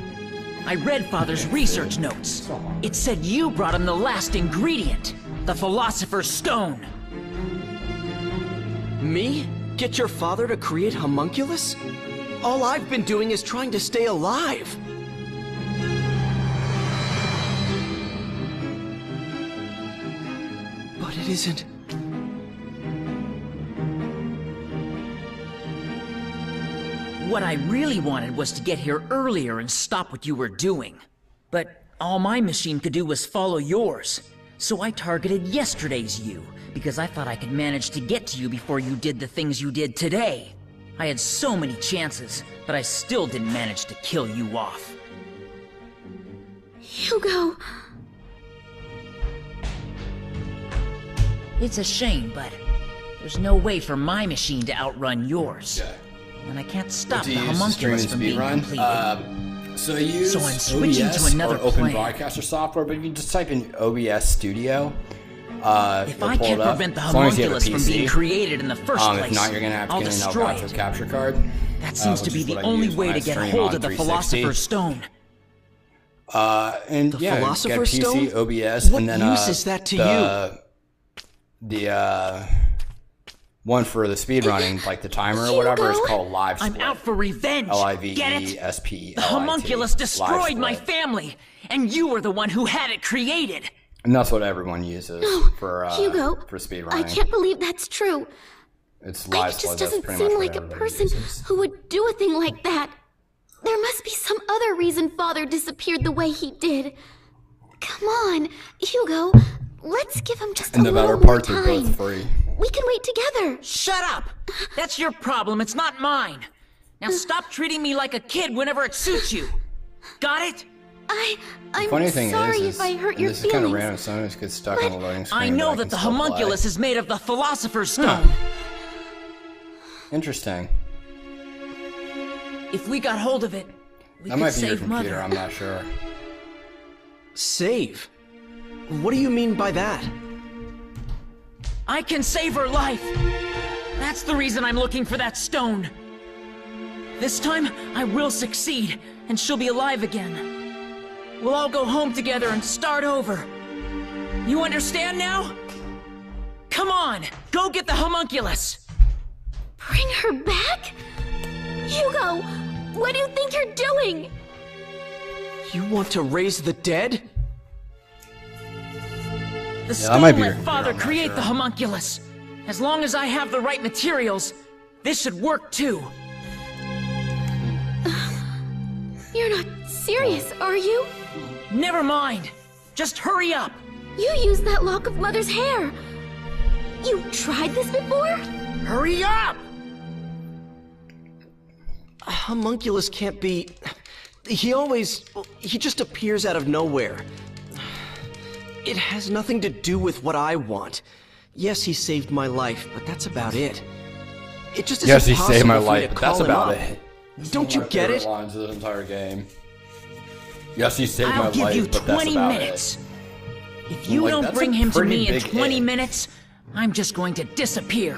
I read Father's research notes. It said you brought him the last ingredient, the Philosopher's Stone. Me? Get your father to create homunculus? All I've been doing is trying to stay alive. But it isn't... What I really wanted was to get here earlier and stop what you were doing. But all my machine could do was follow yours. So I targeted yesterday's you, because I thought I could manage to get to you before you did the things you did today. I had so many chances, but I still didn't manage to kill you off. Hugo... It's a shame, but there's no way for my machine to outrun yours. Okay. And I can't stop Do the you use homunculus stream from being Speedrun? completed. So I use So I'm switching OBS to another or Open plan. Broadcaster software, but if you just type in OBS Studio, If I can't prevent the homunculus from being created in the first place, if not, you're gonna have to I'll get an destroy Elgato's it. capture card. That seems to be the only way to get a hold of the Philosopher's Stone. And The yeah, Philosopher's get PC, Stone? OBS, What and then use is that to you? The one for the speedrunning, like the timer or whatever, is called Live Split. I'm out for revenge. Get it? LIVESPLIT. The homunculus destroyed my family, and you were the one who had it created. And that's what everyone uses for Hugo, speedrunning. I can't believe that's true. It's Live It Split. just That's doesn't pretty much seem what like a everybody person uses. who would do a thing like that. There must be some other reason Father disappeared the way he did. Come on, Hugo, let's give him just And a the little better more part, they're time. both free. We can wait together. Shut up! That's your problem, it's not mine. Now stop treating me like a kid whenever it suits you. Got it? I'm Funny thing sorry is if I hurt and your this is kind of feelings. random. Sometimes get stuck on the loading screen. I know but that can the still homunculus play. is made of the Philosopher's Stone. Interesting. If we got hold of it, we That could might be your save computer. Mother. I'm not sure. Save? What do you mean by that? I can save her life. That's the reason I'm looking for that stone. This time, I will succeed, and she'll be alive again. We'll all go home together and start over. You understand now? Come on, go get the homunculus. Bring her back? Hugo, what do you think you're doing? You want to raise the dead? The that might stone be your let Father computer, I'm not create sure. the homunculus. As long as I have the right materials, this should work too. You're not serious, are you? Never mind. Just hurry up. You used that lock of Mother's hair. You tried this before? Hurry up! A homunculus can't be... He just appears out of nowhere. It has nothing to do with what I want. Yes, he saved my life, but that's about it. It just isn't Yes, he possible saved my for me life, to but call that's him about up. it. Don't you get it? Lines of the entire game. Yes, he saved I'll my give life, you but that's 20 about minutes. it. If you Like, don't that's bring a him to pretty me in big 20 if. minutes, I'm just going to disappear.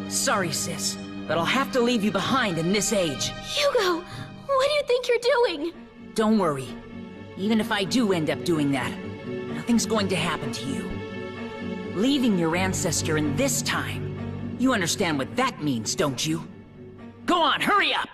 Sorry, sis, but I'll have to leave you behind in this age. Hugo, what do you think you're doing? Don't worry. Even if I do end up doing that, nothing's going to happen to you. Leaving your ancestor in this time. You understand what that means, don't you? Go on, hurry up!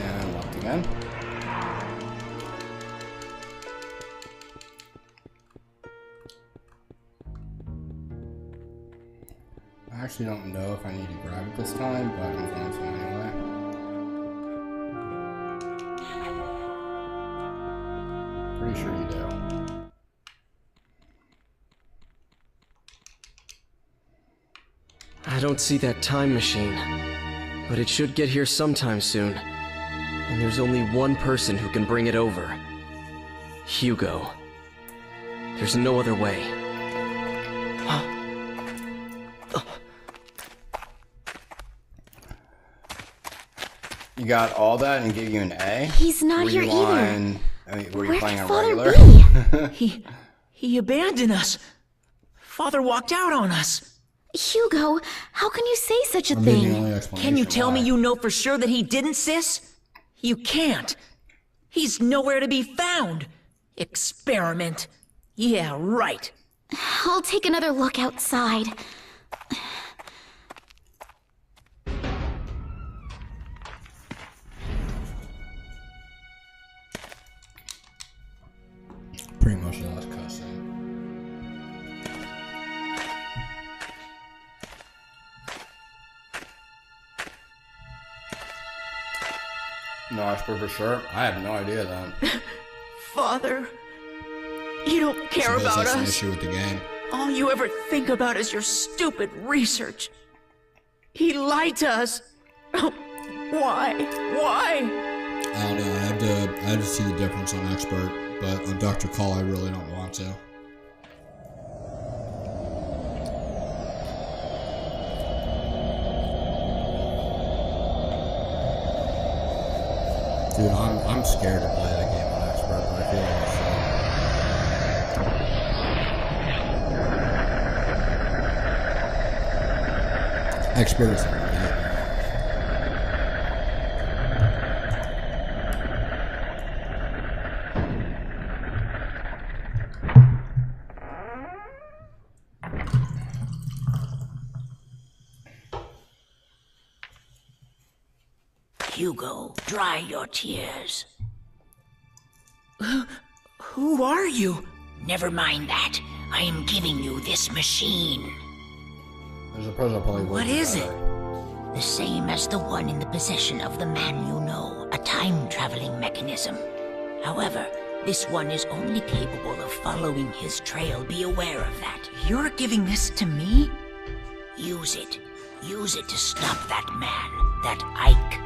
And locked again. I actually don't know if I need to grab it this time, but I'm going to anyway. Pretty sure you do. I don't see that time machine, but it should get here sometime soon. And there's only one person who can bring it over. Hugo. There's no other way. got all that and gave you an A? He's not here either. I mean, were you Where playing could a Father regular? He abandoned us. Father walked out on us. Hugo, how can you say such a I mean, the thing? only explanation Can you tell me why. you know for sure that he didn't, sis? You can't. He's nowhere to be found. Experiment. Yeah, right. I'll take another look outside. Pretty much the last cutscene. No expert for sure. I have no idea then. Father, you don't care Suppose about that's an us. issue with the game. All you ever think about is your stupid research. He lied to us. Why? Why? I don't know. I had to see the difference on expert, but on Dr. Call, I really don't want to. Dude, I'm scared to play that game on expert, but I feel like I should. Expert is Hugo, dry your tears. Who are you? Never mind that. I am giving you this machine. There's a puzzle probably. What is it? The same as the one in the possession of the man you know, a time-traveling mechanism. However, this one is only capable of following his trail. Be aware of that. You're giving this to me? Use it. Use it to stop that man, that Ike.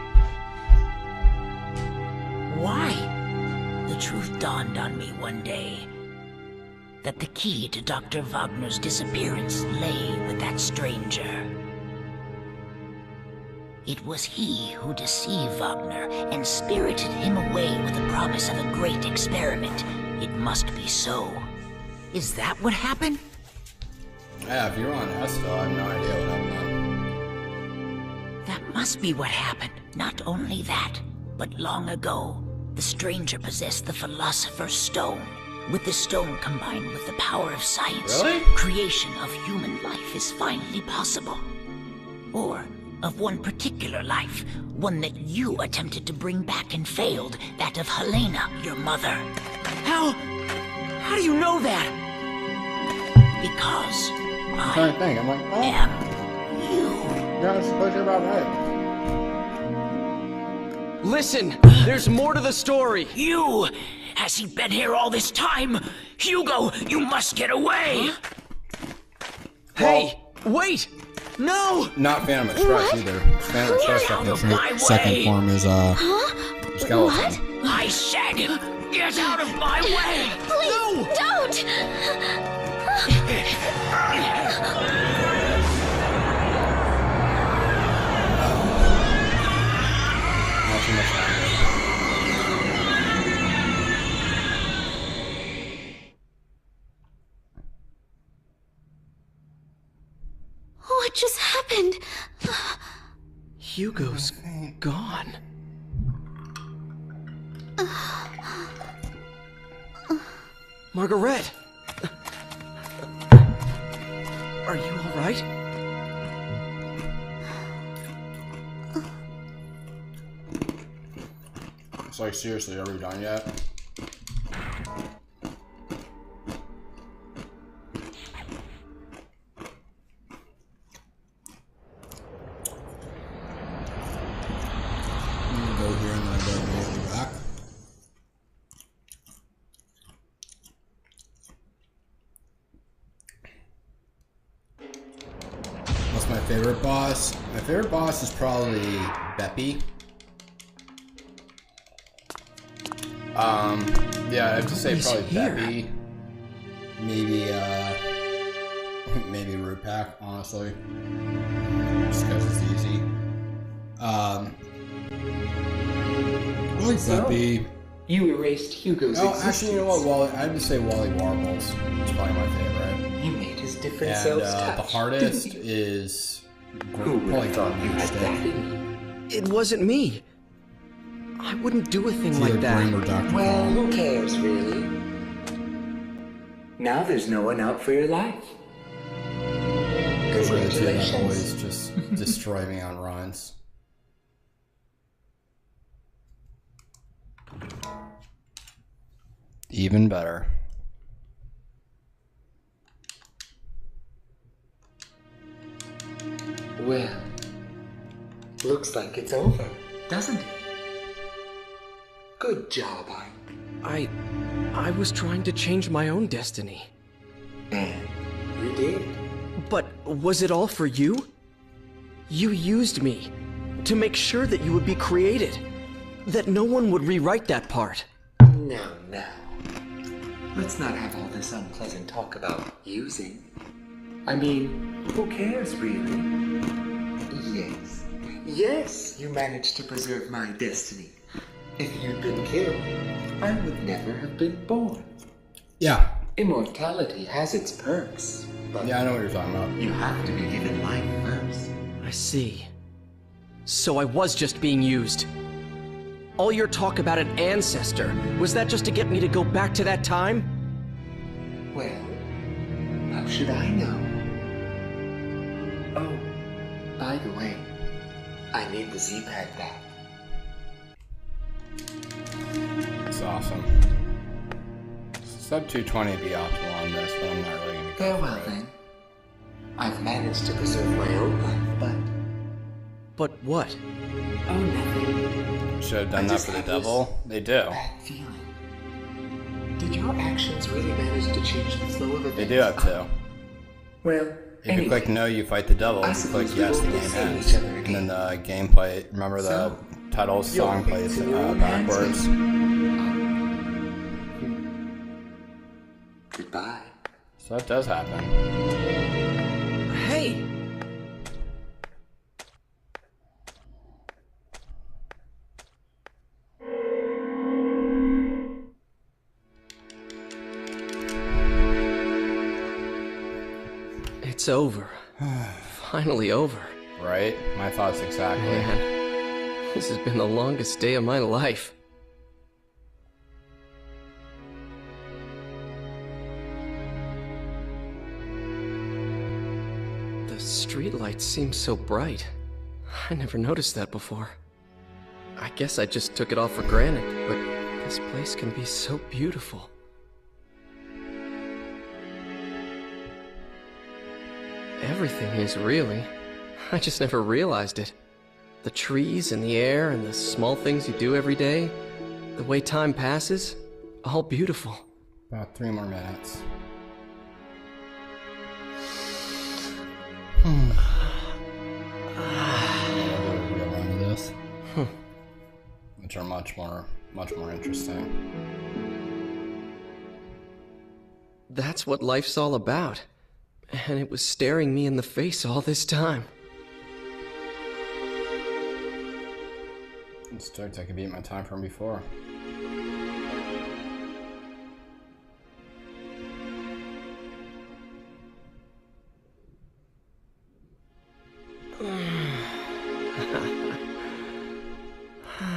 Why? The truth dawned on me one day. That the key to Dr. Wagner's disappearance lay with that stranger. It was he who deceived Wagner and spirited him away with the promise of a great experiment. It must be so. Is that what happened? Yeah, if you're on S though, I have no idea what happened. That must be what happened. Not only that, but long ago, the stranger possessed the Philosopher's Stone. With the stone combined with the power of science, Really? creation of human life is finally possible. Or of one particular life, one that you attempted to bring back and failed, that of Helena, your mother. How do you know that? Because I'm trying to think. I'm like, oh, am you. Yeah, I suppose you're about right. Listen, there's more to the story. You! Has he been here all this time? Hugo, you must get away! Hey, wait! No! Not Phantom Express either. Phantom Express second form is skeleton. I said, get out of my way! Please, don't! Not too much longer. What just happened? Hugo's gone. Margaret! Are you alright? It's like, seriously, are we done yet? I'm gonna go here and then go immediately back. What's my favorite boss? My favorite boss is probably Beppy. Yeah, I have to say probably Beppy. Maybe, maybe Root Pack, honestly. Just because it's easy. Would that be? You erased Hugo's Oh, existence. actually, you know what? Wally, I'd just say Wally Warbles. It's probably my favorite. You made his different And selves the touch, hardest didn't you? is Who would probably have thought you had Stick. that in you? It wasn't me. I wouldn't do a thing like that. Well, who cares, really? Now there's no one out for your life. Those are the two that Congratulations. always just destroy me on runs. Even better. Well, looks like it's over, doesn't it? Good job, Ike. I was trying to change my own destiny. And you did. But was it all for you? You used me to make sure that you would be created, that no one would rewrite that part. Now. Let's not have all this unpleasant talk about using. I mean, who cares, really? Yes, you managed to preserve my destiny. If you'd been killed, I would never have been born. Yeah. Immortality has its perks, but Yeah, I know what you're talking about. you have to be given life first. I see. So I was just being used. All your talk about an ancestor, was that just to get me to go back to that time? Well, how should I know? Oh, by the way, I need the Z-pad back. It's awesome. Sub 220 would be optimal on this, but I'm not really going to go Farewell, for it. then. I've managed to preserve my own life, but... But what? Oh, nothing. Should have done that for the devil. They do. Bad feeling. Did your actions really manage to change the flow of events? They do have to. Well, If anyway, you click no, you fight the devil. I If you click suppose we yes, the won't be game seeing ends. each other And then the gameplay, remember the title song plays backwards. Goodbye. So that does happen. Hey! It's over. Finally over. Right? My thoughts exactly. Man, this has been the longest day of my life. The streetlights seem so bright. I never noticed that before. I guess I just took it all for granted, but this place can be so beautiful. Everything is, really. I just never realized it. The trees and the air and the small things you do every day, the way time passes, all beautiful. About 3 more minutes. Real end of this. Which are much more interesting. That's what life's all about. And it was staring me in the face all this time. It's stoked I could beat my time from before.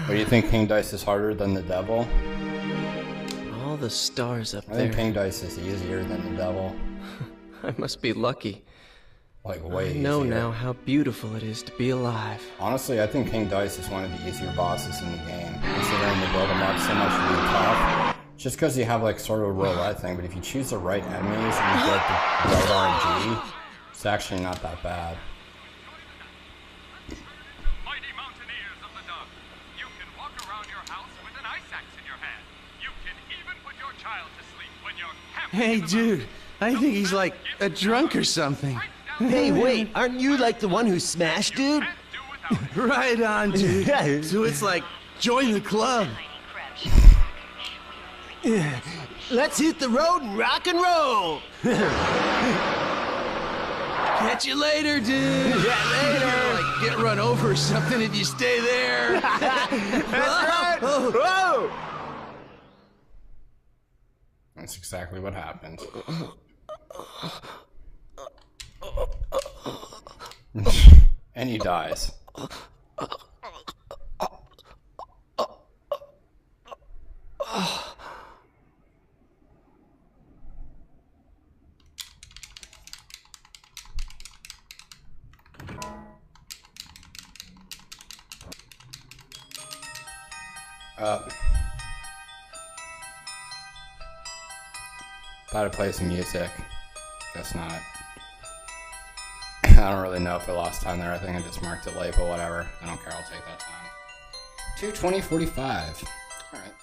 What do you think, King Dice is harder than the devil? All the stars up I there. think King Dice is easier than the devil. I must be lucky. Like, way I know easier. now how beautiful it is to be alive. Honestly, I think King Dice is one of the easier bosses in the game, considering they build them up so much really tough. Just because you have like sort of a roulette thing, but if you choose the right enemies and you get the right RNG, it's actually not that bad. Mighty mountaineers of the Dove, you can walk around your house with an ice axe in your hand. You can even put your child to sleep when you're camping. Hey, dude, I think he's like a drunk or something. Hey, wait, aren't you like the one who smashed, dude? Right on, dude. So it's like, join the club. Let's hit the road and rock and roll! Catch you later, dude. Yeah, later. Like, get run over or something and you stay there. That's right. Whoa! That's exactly what happened. And he dies. Thought to play some music. Guess not. I don't really know if I lost time there. I think I just marked it late, but whatever. I don't care. I'll take that time. 2:20:45. All right.